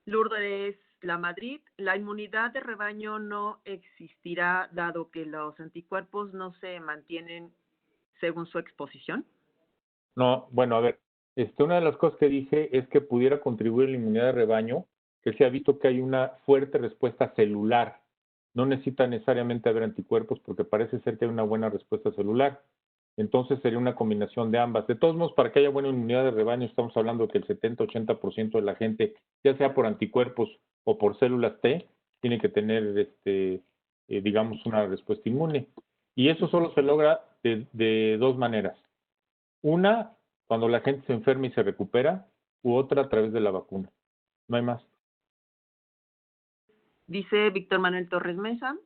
Lourdes La Madrid, la inmunidad de rebaño no existirá dado que los anticuerpos no se mantienen según su exposición? No, bueno, a ver, una de las cosas que dije es que pudiera contribuir a la inmunidad de rebaño, que se ha visto que hay una fuerte respuesta celular. No necesita necesariamente haber anticuerpos porque parece ser que hay una buena respuesta celular. Entonces sería una combinación de ambas. De todos modos, para que haya buena inmunidad de rebaño, estamos hablando de que el 70-80% de la gente, ya sea por anticuerpos o por células T, tiene que tener, digamos, una respuesta inmune. Y eso solo se logra de dos maneras. Una, cuando la gente se enferma y se recupera, u otra a través de la vacuna. No hay más. Dice Víctor Manuel Torres Mesa.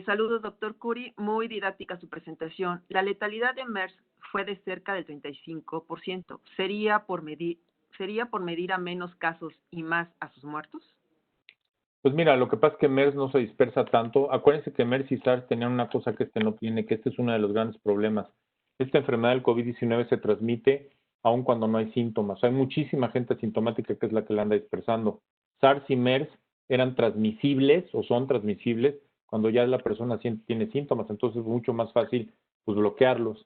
Saludos, doctor Curi. Muy didáctica su presentación. La letalidad de MERS fue de cerca del 35%. ¿Sería por medir a menos casos y más a sus muertos? Pues mira, lo que pasa es que MERS no se dispersa tanto. Acuérdense que MERS y SARS tenían una cosa que no tiene, que este es uno de los grandes problemas. Esta enfermedad del COVID-19 se transmite aun cuando no hay síntomas. Hay muchísima gente asintomática que es la que la anda dispersando. SARS y MERS eran transmisibles o son transmisibles cuando ya la persona tiene síntomas. Entonces es mucho más fácil pues, bloquearlos,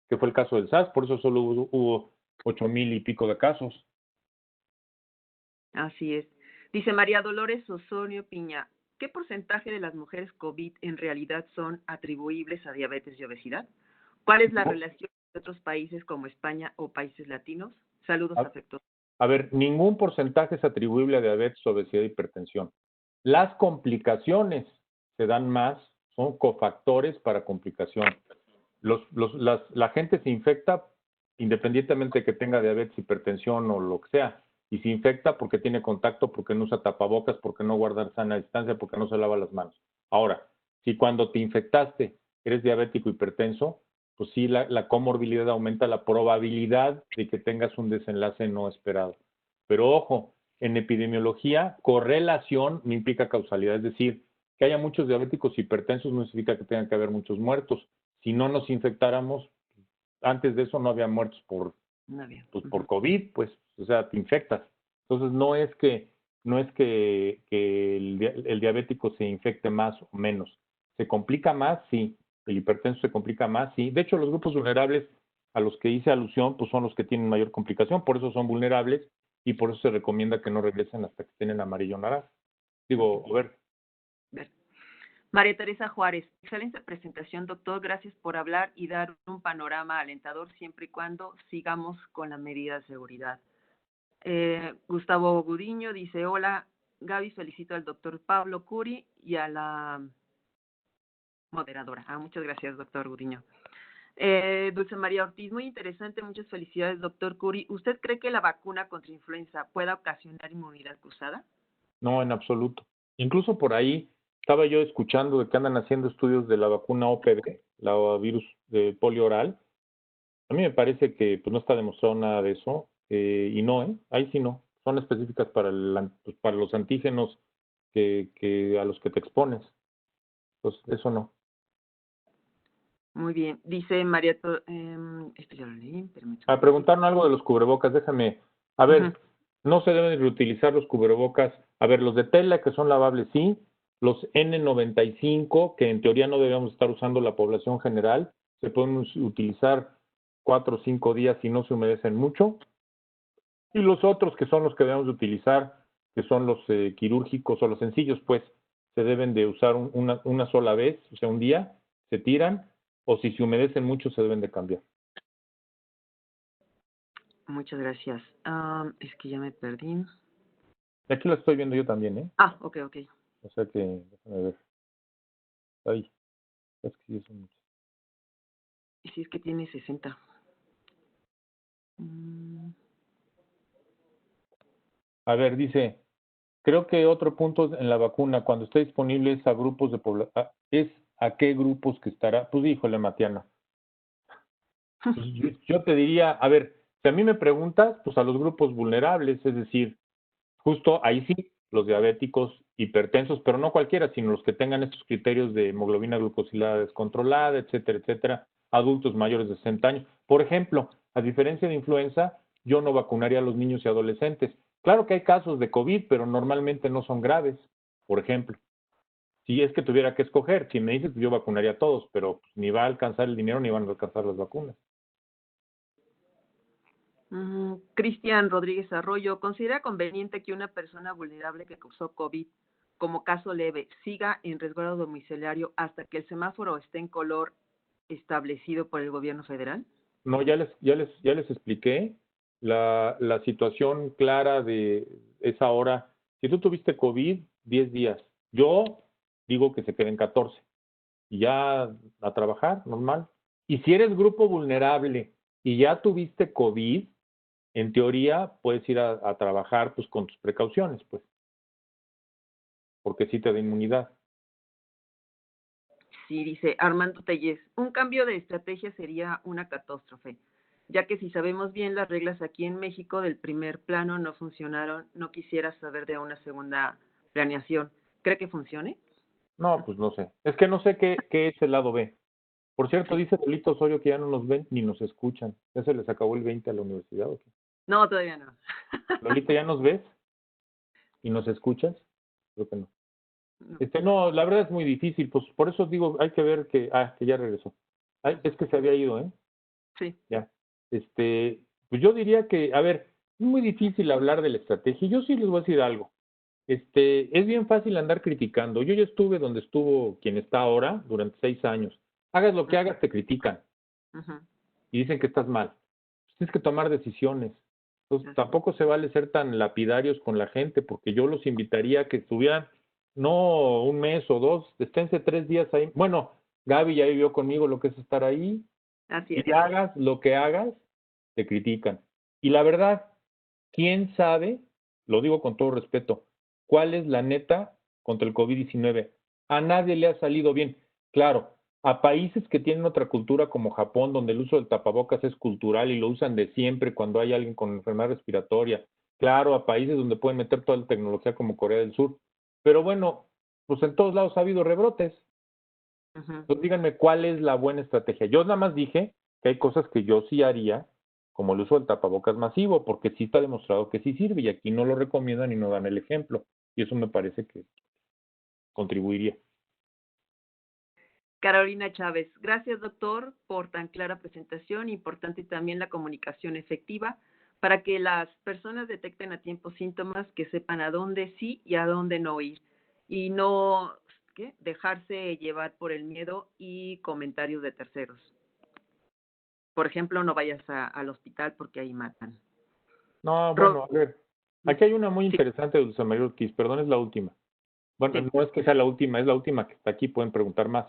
que fue el caso del SARS. Por eso solo hubo 8,000 y pico de casos. Así es. Dice María Dolores Osorio Piña, ¿qué porcentaje de las mujeres COVID en realidad son atribuibles a diabetes y obesidad? ¿Cuál es la relación de otros países como España o países latinos? Saludos afectuosos. A ver, ningún porcentaje es atribuible a diabetes, obesidad e hipertensión. Las complicaciones se dan más, son cofactores para complicación. La gente se infecta independientemente de que tenga diabetes, hipertensión o lo que sea, y se infecta porque tiene contacto, porque no usa tapabocas, porque no guarda sana distancia, porque no se lava las manos. Ahora, si cuando te infectaste eres diabético hipertenso, pues sí, la comorbilidad aumenta la probabilidad de que tengas un desenlace no esperado. Pero ojo, en epidemiología, correlación no implica causalidad, es decir, que haya muchos diabéticos hipertensos no significa que tengan que haber muchos muertos. Si no nos infectáramos, antes de eso no había muertos por COVID, pues, o sea, te infectas. Entonces no es que el diabético se infecte más o menos. ¿Se complica más? Sí. ¿El hipertenso se complica más? Sí. De hecho, los grupos vulnerables a los que hice alusión, pues son los que tienen mayor complicación, por eso son vulnerables y por eso se recomienda que no regresen hasta que estén en amarillo naranja. Digo, a ver. María Teresa Juárez, excelente presentación, doctor. Gracias por hablar y dar un panorama alentador siempre y cuando sigamos con la medida de seguridad. Gustavo Gudiño dice, hola, Gaby, felicito al doctor Pablo Curi y a la moderadora. Muchas gracias, doctor Gudiño. Dulce María Ortiz, muy interesante, muchas felicidades, doctor Curi. ¿Usted cree que la vacuna contra influenza pueda ocasionar inmunidad cruzada? No, en absoluto. Incluso por ahí estaba yo escuchando de que andan haciendo estudios de la vacuna OPV, la virus de polio oral. A mí me parece que pues, no está demostrado nada de eso, y no, ahí sí no. Son específicas para, para los antígenos a los que te expones. Pues eso no. Muy bien. Dice María... esto ya lo leí. Preguntaron algo de los cubrebocas. Déjame... A ver, no se deben reutilizar los cubrebocas. A ver, los de tela que son lavables, sí. Los N95, que en teoría no debemos estar usando la población general, se pueden utilizar 4 o 5 días si no se humedecen mucho. Y los otros que son los que debemos de utilizar, que son los quirúrgicos o los sencillos, pues se deben de usar una sola vez, o sea, un día, se tiran, o si se humedecen mucho se deben de cambiar. Muchas gracias. Es que ya me perdí. Aquí lo estoy viendo yo también, ¿eh? Ok. O sea que, déjame ver. Ahí. Es que sí son muchos. Y si es que tiene 60. A ver, dice, creo que otro punto en la vacuna, cuando esté disponible es a grupos de población, es a qué grupos que estará. Pues híjole, Matiana. Pues yo te diría, a ver, si a mí me preguntas, pues a los grupos vulnerables, es decir, justo ahí sí, los diabéticos, hipertensos, pero no cualquiera, sino los que tengan estos criterios de hemoglobina glucosilada descontrolada, etcétera, etcétera, adultos mayores de 60 años. Por ejemplo, a diferencia de influenza, yo no vacunaría a los niños y adolescentes. Claro que hay casos de COVID, pero normalmente no son graves, por ejemplo. Si es que tuviera que escoger, si me dices, pues yo vacunaría a todos, pero pues, ni va a alcanzar el dinero ni van a alcanzar las vacunas. Cristian Rodríguez Arroyo, ¿considera conveniente que una persona vulnerable que causó COVID como caso leve siga en resguardo domiciliario hasta que el semáforo esté en color establecido por el gobierno federal? No, ya les expliqué la situación clara de esa hora. Si tú tuviste COVID, 10 días. Yo digo que se queden 14 y ya a trabajar, normal. Y si eres grupo vulnerable y ya tuviste COVID, en teoría puedes ir a trabajar pues con tus precauciones, pues, porque sí te da inmunidad. Sí, dice Armando Tellez, un cambio de estrategia sería una catástrofe, ya que si sabemos bien las reglas aquí en México del primer plano no funcionaron, no quisiera saber de una segunda planeación. ¿Cree que funcione? No, pues no sé. Es que no sé qué es el lado B. Por cierto, Sí. dice Lolito Osorio que ya no nos ven ni nos escuchan. ¿Ya se les acabó el 20 a la universidad o qué? No, todavía no. Lolita, ¿ya nos ves y nos escuchas? Creo que no. No. No, la verdad es muy difícil, pues por eso digo, hay que ver que ya regresó. Ay, es que se había ido, ¿eh? Sí. Ya. Pues yo diría que, a ver, es muy difícil hablar de la estrategia. Yo sí les voy a decir algo. Es bien fácil andar criticando. Yo ya estuve donde estuvo quien está ahora durante 6 años. Hagas lo que hagas, te critican Ujú. y dicen que estás mal. Pues tienes que tomar decisiones. Entonces, Así. tampoco se vale ser tan lapidarios con la gente, porque yo los invitaría a que estuvieran, no un mes o dos, esténse 3 días ahí. Bueno, Gaby ya vivió conmigo lo que es estar ahí, Así es. y hagas lo que hagas, te critican. Y la verdad, ¿quién sabe, lo digo con todo respeto, cuál es la neta contra el COVID-19? A nadie le ha salido bien. Claro, a países que tienen otra cultura como Japón, donde el uso del tapabocas es cultural y lo usan de siempre cuando hay alguien con enfermedad respiratoria. Claro, a países donde pueden meter toda la tecnología como Corea del Sur. Pero bueno, pues en todos lados ha habido rebrotes. Ujú. Entonces díganme cuál es la buena estrategia. Yo nada más dije que hay cosas que yo sí haría, como el uso del tapabocas masivo, porque sí está demostrado que sí sirve y aquí no lo recomiendan y no dan el ejemplo. Y eso me parece que contribuiría. Carolina Chávez, gracias doctor por tan clara presentación, importante también la comunicación efectiva para que las personas detecten a tiempo síntomas, que sepan a dónde sí y a dónde no ir y no dejarse llevar por el miedo y comentarios de terceros. Por ejemplo, no vayas al hospital porque ahí matan. No, bueno, a ver, aquí hay una muy Sí, interesante de Dulce María Ortiz, perdón, es la última. Bueno, sí, no es que sea la última, es la última que está aquí, pueden preguntar más.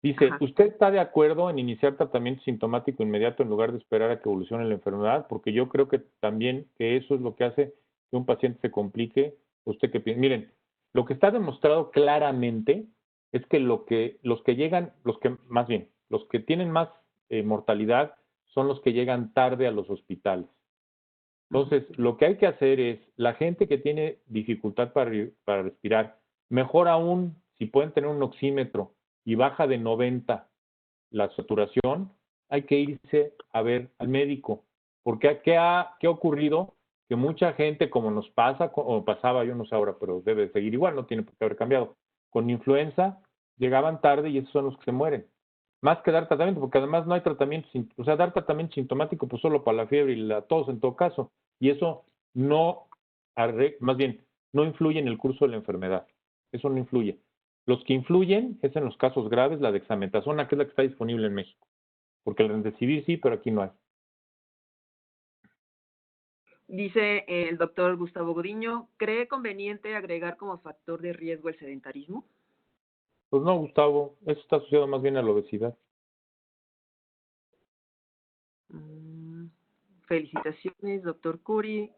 Dice, ajá. ¿usted está de acuerdo en iniciar tratamiento sintomático inmediato en lugar de esperar a que evolucione la enfermedad? Porque yo creo que también que eso es lo que hace que un paciente se complique. ¿Usted qué piensa? Miren, lo que está demostrado claramente es que los que llegan, más bien, los que tienen más mortalidad son los que llegan tarde a los hospitales. Entonces, lo que hay que hacer es, la gente que tiene dificultad para respirar, mejor aún, si pueden tener un oxímetro y baja de 90 la saturación, hay que irse a ver al médico. Porque ¿qué ha ocurrido? Que mucha gente, como nos pasa, o pasaba, yo no sé ahora, pero debe seguir igual, no tiene por qué haber cambiado. Con influenza, llegaban tarde y esos son los que se mueren. Más que dar tratamiento, porque además no hay tratamiento, o sea, dar tratamiento sintomático, pues solo para la fiebre y la tos en todo caso. Y eso no, más bien, no influye en el curso de la enfermedad. Eso no influye. Los que influyen es en los casos graves la dexametasona, que es la que está disponible en México. Porque el remdesivir sí, pero aquí no hay. Dice el doctor Gustavo Godiño, ¿cree conveniente agregar como factor de riesgo el sedentarismo? Pues no, Gustavo, eso está asociado más bien a la obesidad. Felicitaciones, doctor Curi.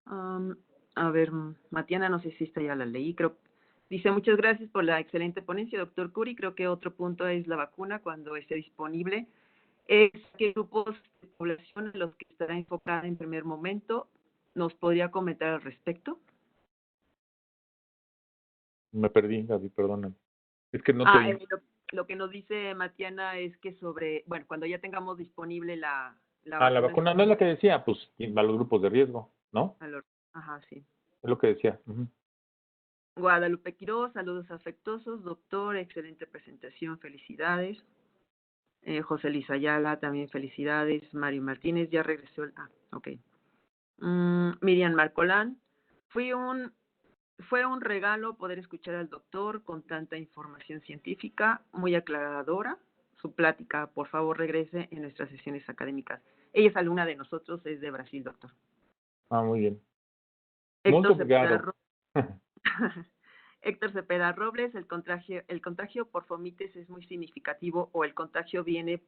A ver, Matiana, no sé si esta ya la leí, creo. Dice, muchas gracias por la excelente ponencia, doctor Curi. Creo que otro punto es la vacuna cuando esté disponible. ¿Qué grupos de población a los que estará enfocada en primer momento? ¿Nos podría comentar al respecto? Me perdí, Gaby, perdóname. Es que no te oí. Lo que nos dice Matiana es que bueno, cuando ya tengamos disponible la Ah, la vacuna. vacuna no es la que decía, pues a los grupos de riesgo, ¿no? Ajá, sí. Es lo que decía. Guadalupe Quiroz, saludos afectuosos, doctor, excelente presentación, felicidades. José Luis Ayala, también felicidades. Mario Martínez, ya regresó. Ok. Miriam Marcolán, fue un regalo poder escuchar al doctor con tanta información científica, muy aclaradora. Su plática, por favor, regrese en nuestras sesiones académicas. Ella es alumna de nosotros, es de Brasil, doctor. Muy bien. Héctor Cepeda Robles, el contagio por fomites es muy significativo o el contagio viene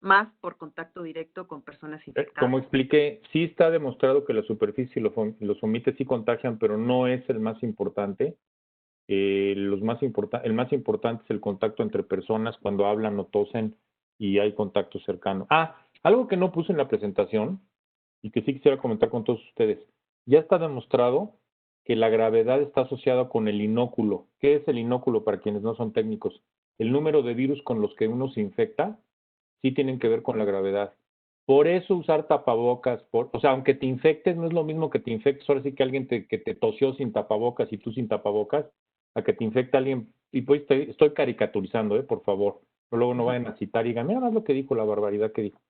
más por contacto directo con personas infectadas. Como expliqué, sí está demostrado que la superficie y los fomites sí contagian, pero no es el más importante. El más importante es el contacto entre personas cuando hablan o tosen y hay contacto cercano. Algo que no puse en la presentación y que sí quisiera comentar con todos ustedes. Ya está demostrado que la gravedad está asociada con el inóculo. ¿Qué es el inóculo para quienes no son técnicos? El número de virus con los que uno se infecta sí tienen que ver con la gravedad. Por eso usar tapabocas, o sea, aunque te infectes, no es lo mismo que te infectes, ahora sí que alguien que te tosió sin tapabocas y tú sin tapabocas, a que te infecte alguien, y pues estoy caricaturizando, por favor, pero luego no vayan a citar y digan, mira más lo que dijo, la barbaridad que dijo.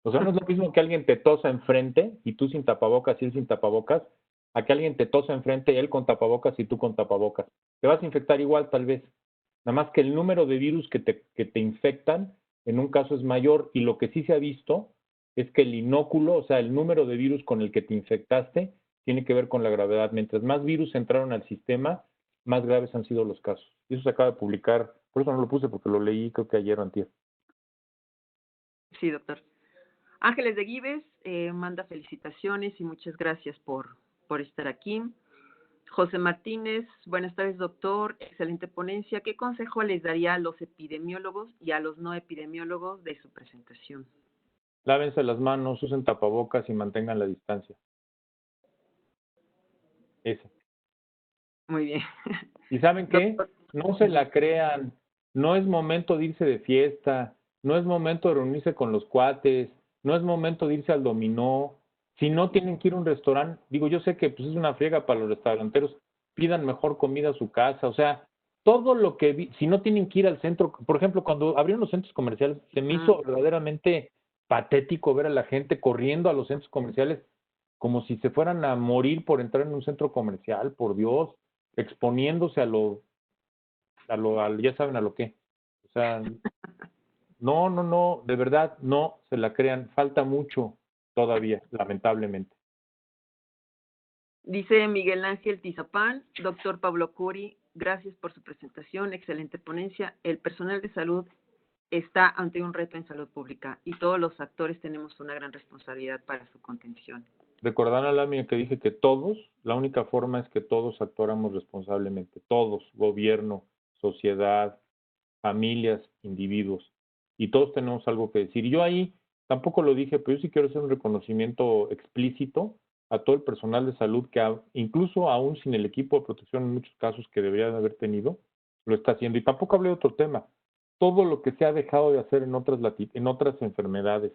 O sea, no es lo mismo que alguien te tosa enfrente y tú sin tapabocas y él sin tapabocas, a que alguien te tosa enfrente y él con tapabocas y tú con tapabocas. Te vas a infectar igual, tal vez. Nada más que el número de virus que te infectan en un caso es mayor, y lo que sí se ha visto es que el inóculo, o sea, el número de virus con el que te infectaste, tiene que ver con la gravedad. Mientras más virus entraron al sistema, más graves han sido los casos. Y eso se acaba de publicar, por eso no lo puse, porque lo leí creo que ayer o antier. Sí, doctor. Ángeles de Gives manda felicitaciones y muchas gracias por estar aquí. José Martínez, buenas tardes, doctor. Excelente ponencia. ¿Qué consejo les daría a los epidemiólogos y a los no epidemiólogos de su presentación? Lávense las manos, usen tapabocas y mantengan la distancia. Eso. Muy bien. ¿Y saben qué? No se la crean. No es momento de irse de fiesta. No es momento de reunirse con los cuates. No es momento de irse al dominó. Si no tienen que ir a un restaurante, digo, yo sé que pues, es una friega para los restauranteros, pidan mejor comida a su casa. O sea, todo lo que si no tienen que ir al centro, por ejemplo, cuando abrieron los centros comerciales, se me hizo verdaderamente patético ver a la gente corriendo a los centros comerciales como si se fueran a morir por entrar en un centro comercial, por Dios, exponiéndose ya saben a lo que. O sea, no, de verdad, no se la crean, falta mucho todavía, lamentablemente. Dice Miguel Ángel Tizapán, doctor Pablo Curi, gracias por su presentación, excelente ponencia. El personal de salud está ante un reto en salud pública y todos los actores tenemos una gran responsabilidad para su contención. Recordarán a la mía que dije que todos, la única forma es que todos actuáramos responsablemente, todos, gobierno, sociedad, familias, individuos, y todos tenemos algo que decir. Y yo ahí tampoco lo dije, pero yo sí quiero hacer un reconocimiento explícito a todo el personal de salud que incluso aún sin el equipo de protección en muchos casos que debería de haber tenido, lo está haciendo. Y tampoco hablé de otro tema, todo lo que se ha dejado de hacer en otras enfermedades,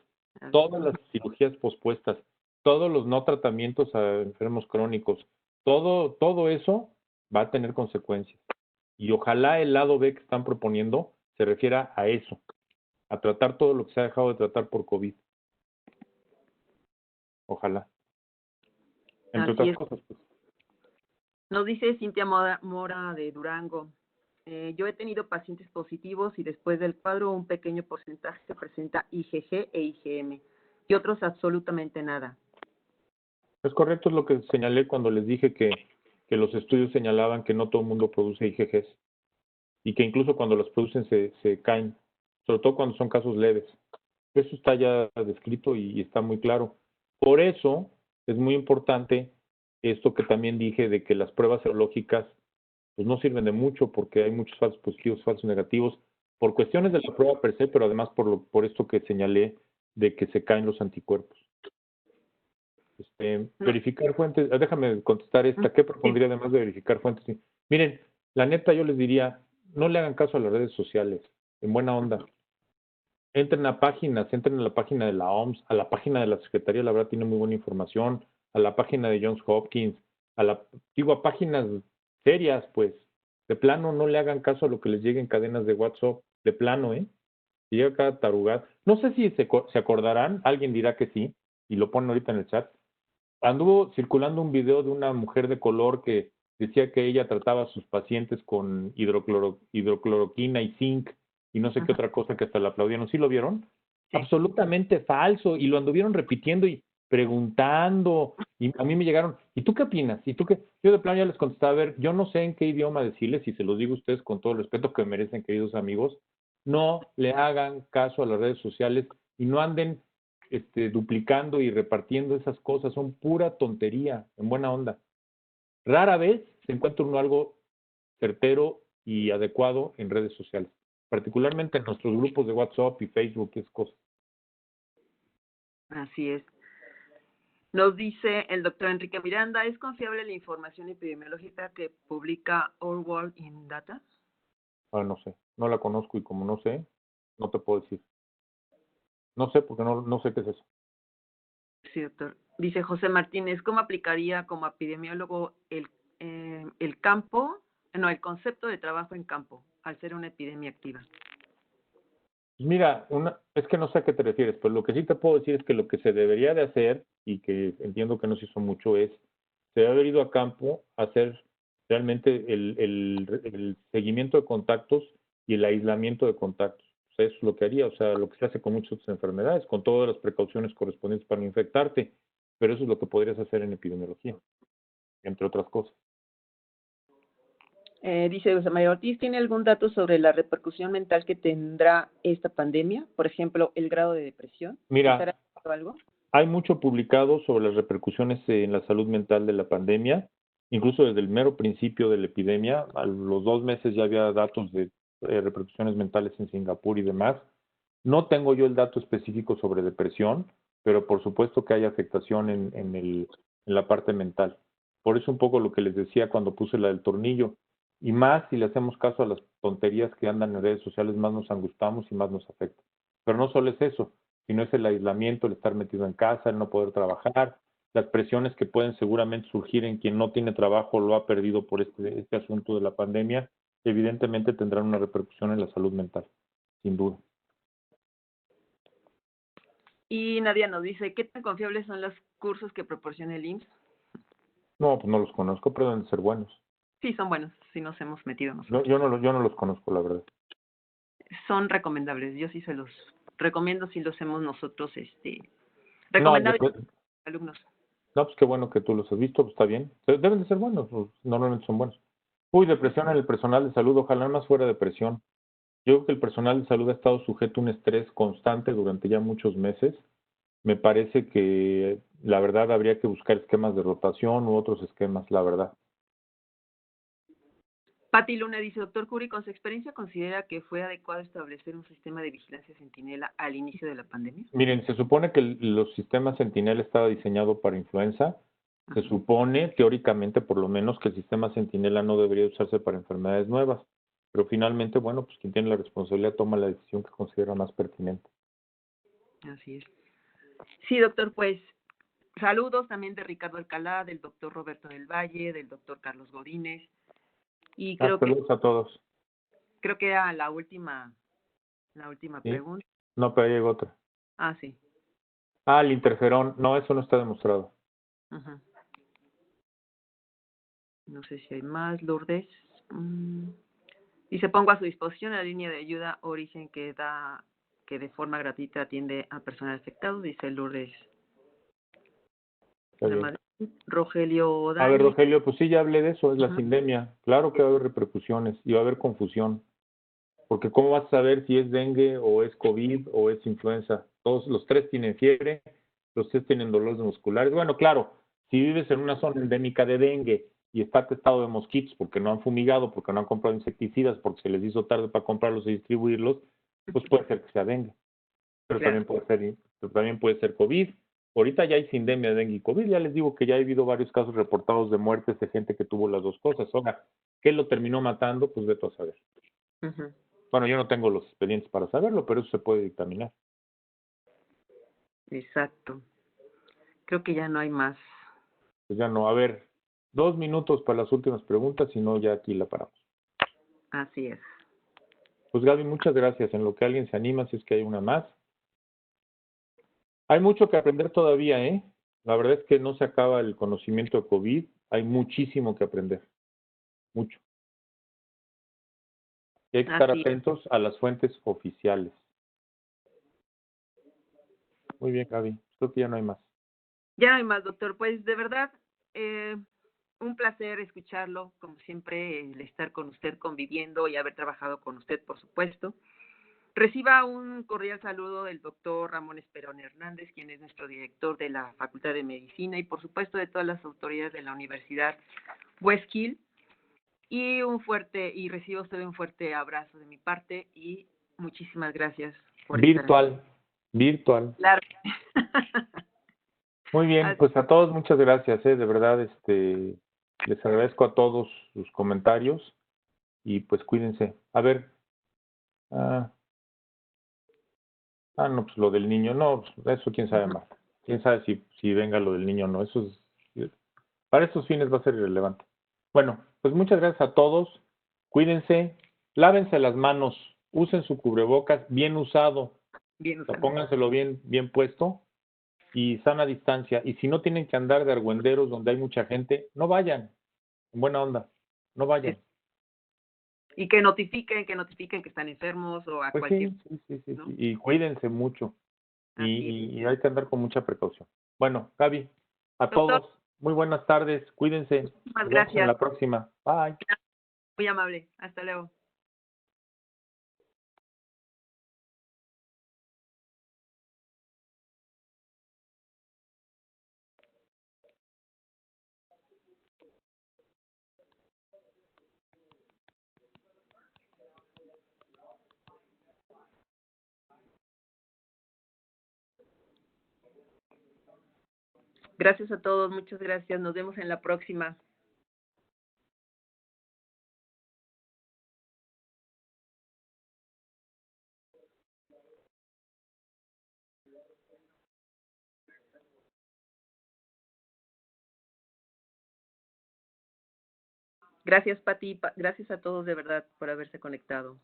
todas las cirugías pospuestas, todos los no tratamientos a enfermos crónicos, todo eso va a tener consecuencias. Y ojalá el lado B que están proponiendo se refiera a eso, a tratar todo lo que se ha dejado de tratar por COVID. Ojalá. Entre otras cosas, pues. Nos dice Cintia Mora de Durango. Yo he tenido pacientes positivos y después del cuadro un pequeño porcentaje se presenta IgG e IgM y otros absolutamente nada. Es correcto, es lo que señalé cuando les dije que los estudios señalaban que no todo el mundo produce IgGs y que incluso cuando los producen se caen, sobre todo cuando son casos leves. Eso está ya descrito y está muy claro. Por eso es muy importante esto que también dije de que las pruebas serológicas pues no sirven de mucho porque hay muchos falsos positivos, falsos negativos, por cuestiones de la prueba per se, pero además por esto que señalé de que se caen los anticuerpos. Verificar fuentes, déjame contestar esta, ¿qué propondría además de verificar fuentes? Miren, la neta yo les diría, no le hagan caso a las redes sociales, en buena onda. Entren a páginas, entren a la página de la OMS, a la página de la Secretaría, la verdad tiene muy buena información, a la página de Johns Hopkins, a páginas serias, pues. De plano, no le hagan caso a lo que les llegue en cadenas de WhatsApp. De plano, ¿eh? Y llega cada tarugada. No sé si se acordarán, alguien dirá que sí, y lo ponen ahorita en el chat. Anduvo circulando un video de una mujer de color que decía que ella trataba a sus pacientes con hidrocloroquina y zinc y no sé qué Ajá. otra cosa que hasta la aplaudieron. ¿Sí lo vieron? Sí. Absolutamente falso. Y lo anduvieron repitiendo y preguntando. Y a mí me llegaron, ¿y tú qué opinas? ¿Y tú qué? Yo de plano ya les contestaba, a ver, yo no sé en qué idioma decirles, y se los digo a ustedes con todo el respeto que merecen, queridos amigos, no le hagan caso a las redes sociales y no anden duplicando y repartiendo esas cosas, son pura tontería, en buena onda. Rara vez se encuentra uno algo certero y adecuado en redes sociales, particularmente en nuestros grupos de WhatsApp y Facebook, es cosa. Así es. Nos dice el doctor Enrique Miranda, ¿es confiable la información epidemiológica que publica Our World in Data? Ah, no sé, no la conozco y como no sé, no te puedo decir. No sé porque no sé qué es eso. Sí, doctor. Dice José Martínez, ¿cómo aplicaría como epidemiólogo el el concepto de trabajo en campo, al ser una epidemia activa? Mira, es que no sé a qué te refieres, pero lo que sí te puedo decir es que lo que se debería de hacer, y que entiendo que no se hizo mucho, es, se debe haber ido a campo a hacer realmente el seguimiento de contactos y el aislamiento de contactos. O sea, eso es lo que haría, o sea, lo que se hace con muchas otras enfermedades, con todas las precauciones correspondientes para no infectarte, pero eso es lo que podrías hacer en epidemiología, entre otras cosas. Dice José María Ortiz, ¿tiene algún dato sobre la repercusión mental que tendrá esta pandemia? Por ejemplo, el grado de depresión. ¿Estará Mira, haciendo algo? hay mucho publicado sobre las repercusiones en la salud mental de la pandemia, incluso desde el mero principio de la epidemia. A los 2 meses ya había datos de repercusiones mentales en Singapur y demás. No tengo yo el dato específico sobre depresión, pero por supuesto que hay afectación en la parte mental. Por eso un poco lo que les decía cuando puse la del tornillo. Y más si le hacemos caso a las tonterías que andan en redes sociales, más nos angustiamos y más nos afecta. Pero no solo es eso, sino es el aislamiento, el estar metido en casa, el no poder trabajar, las presiones que pueden seguramente surgir en quien no tiene trabajo o lo ha perdido por este asunto de la pandemia, evidentemente tendrán una repercusión en la salud mental, sin duda. Y Nadia nos dice, ¿qué tan confiables son los cursos que proporciona el IMSS? No, pues no los conozco, pero deben de ser buenos. Sí, son buenos, sí nos hemos metido Yo, nosotros. yo no los conozco, la verdad. Son recomendables, yo sí se los recomiendo si los hemos nosotros, No, recomendado a los alumnos. no, pues qué bueno que tú los has visto, pues está bien. Deben de ser buenos, pues, normalmente son buenos. Uy, depresión en el personal de salud, ojalá más fuera depresión. Yo creo que el personal de salud ha estado sujeto a un estrés constante durante ya muchos meses. Me parece que la verdad habría que buscar esquemas de rotación u otros esquemas, la verdad. Patti Luna dice, doctor Curi, con su experiencia, ¿considera que fue adecuado establecer un sistema de vigilancia centinela al inicio de la pandemia? Miren, se supone que los sistemas Sentinel estaba diseñado para influenza. Se supone, teóricamente por lo menos, que el sistema Centinela no debería usarse para enfermedades nuevas. Pero finalmente, bueno, pues quien tiene la responsabilidad toma la decisión que considera más pertinente. Así es. Sí, doctor, pues saludos también de Ricardo Alcalá, del doctor Roberto del Valle, del doctor Carlos Godínez. Y Saludos a todos. creo que era la última ¿Sí? pregunta. No, pero ahí llegó otra. Ah, sí. Ah, el interferón. No, eso no está demostrado. Ajá. No sé si hay más, Lourdes. Y se pongo a su disposición la línea de ayuda Origen que de forma gratuita atiende a personal afectado, dice Lourdes. Rogelio A ver, Dani. Rogelio, pues sí, ya hablé de eso, es la sindemia. Claro que va a haber repercusiones y va a haber confusión. Porque ¿cómo vas a saber si es dengue o es COVID o es influenza? Todos los tres tienen fiebre, los tres tienen dolores musculares. Bueno, claro, si vives en una zona endémica de dengue y está atestado de mosquitos porque no han fumigado, porque no han comprado insecticidas, porque se les hizo tarde para comprarlos y distribuirlos, pues puede ser que sea dengue. Pero Claro. también puede ser COVID. Ahorita ya hay sindemia de dengue y COVID. Ya les digo que ya ha habido varios casos reportados de muertes de gente que tuvo las dos cosas. Ahora, ¿qué lo terminó matando? Pues vete a saber. Bueno, yo no tengo los expedientes para saberlo, pero eso se puede dictaminar. Exacto. Creo que ya no hay más. Pues ya no. A ver, 2 minutos para las últimas preguntas, si no ya aquí la paramos. Así es. Pues Gaby, muchas gracias. En lo que alguien se anima, si es que hay una más. Hay mucho que aprender todavía, ¿eh? La verdad es que no se acaba el conocimiento de COVID. Hay muchísimo que aprender. Mucho. Y hay que estar atentos a las fuentes oficiales. Muy bien, Gaby. Creo que ya no hay más. Ya no hay más, doctor. Pues de verdad, un placer escucharlo, como siempre, el estar con usted conviviendo y haber trabajado con usted, por supuesto. Reciba un cordial saludo del doctor Ramón Esperón Hernández, quien es nuestro director de la Facultad de Medicina y, por supuesto, de todas las autoridades de la Universidad West Hill. Y reciba usted un fuerte abrazo de mi parte y muchísimas gracias por virtual. Claro. Muy bien, pues a todos muchas gracias, de verdad, les agradezco a todos sus comentarios y pues cuídense. A ver, no, pues lo del niño, no, eso quién sabe más. Quién sabe si venga lo del niño o no, eso es, para estos fines va a ser irrelevante. Bueno, pues muchas gracias a todos, cuídense, lávense las manos, usen su cubrebocas bien usado, pónganselo bien puesto y sana distancia. Y si no tienen que andar de argüenderos donde hay mucha gente, no vayan. En buena onda, no vayan. Y que notifiquen que están enfermos o a pues cualquier... Sí. ¿no? Y cuídense mucho. Y hay que andar con mucha precaución. Bueno, Gaby, a todos, muy buenas tardes. Cuídense. Muchas Nos gracias. vemos en la próxima. Bye. Muy amable. Hasta luego. Gracias a todos, muchas gracias. Nos vemos en la próxima. Gracias, Pati. Gracias a todos de verdad por haberse conectado.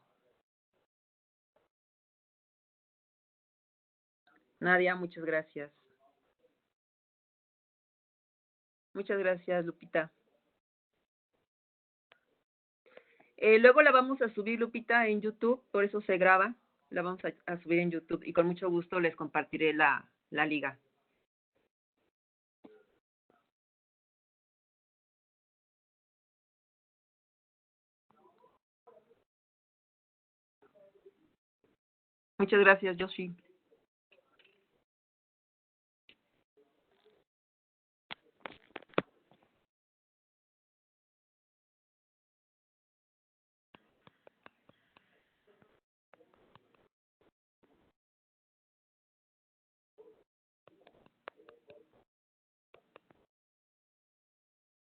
Nadia, muchas gracias. Muchas gracias, Lupita. Luego la vamos a subir, Lupita, en YouTube, por eso se graba. La vamos a subir en YouTube y con mucho gusto les compartiré la liga. Muchas gracias, Joshi.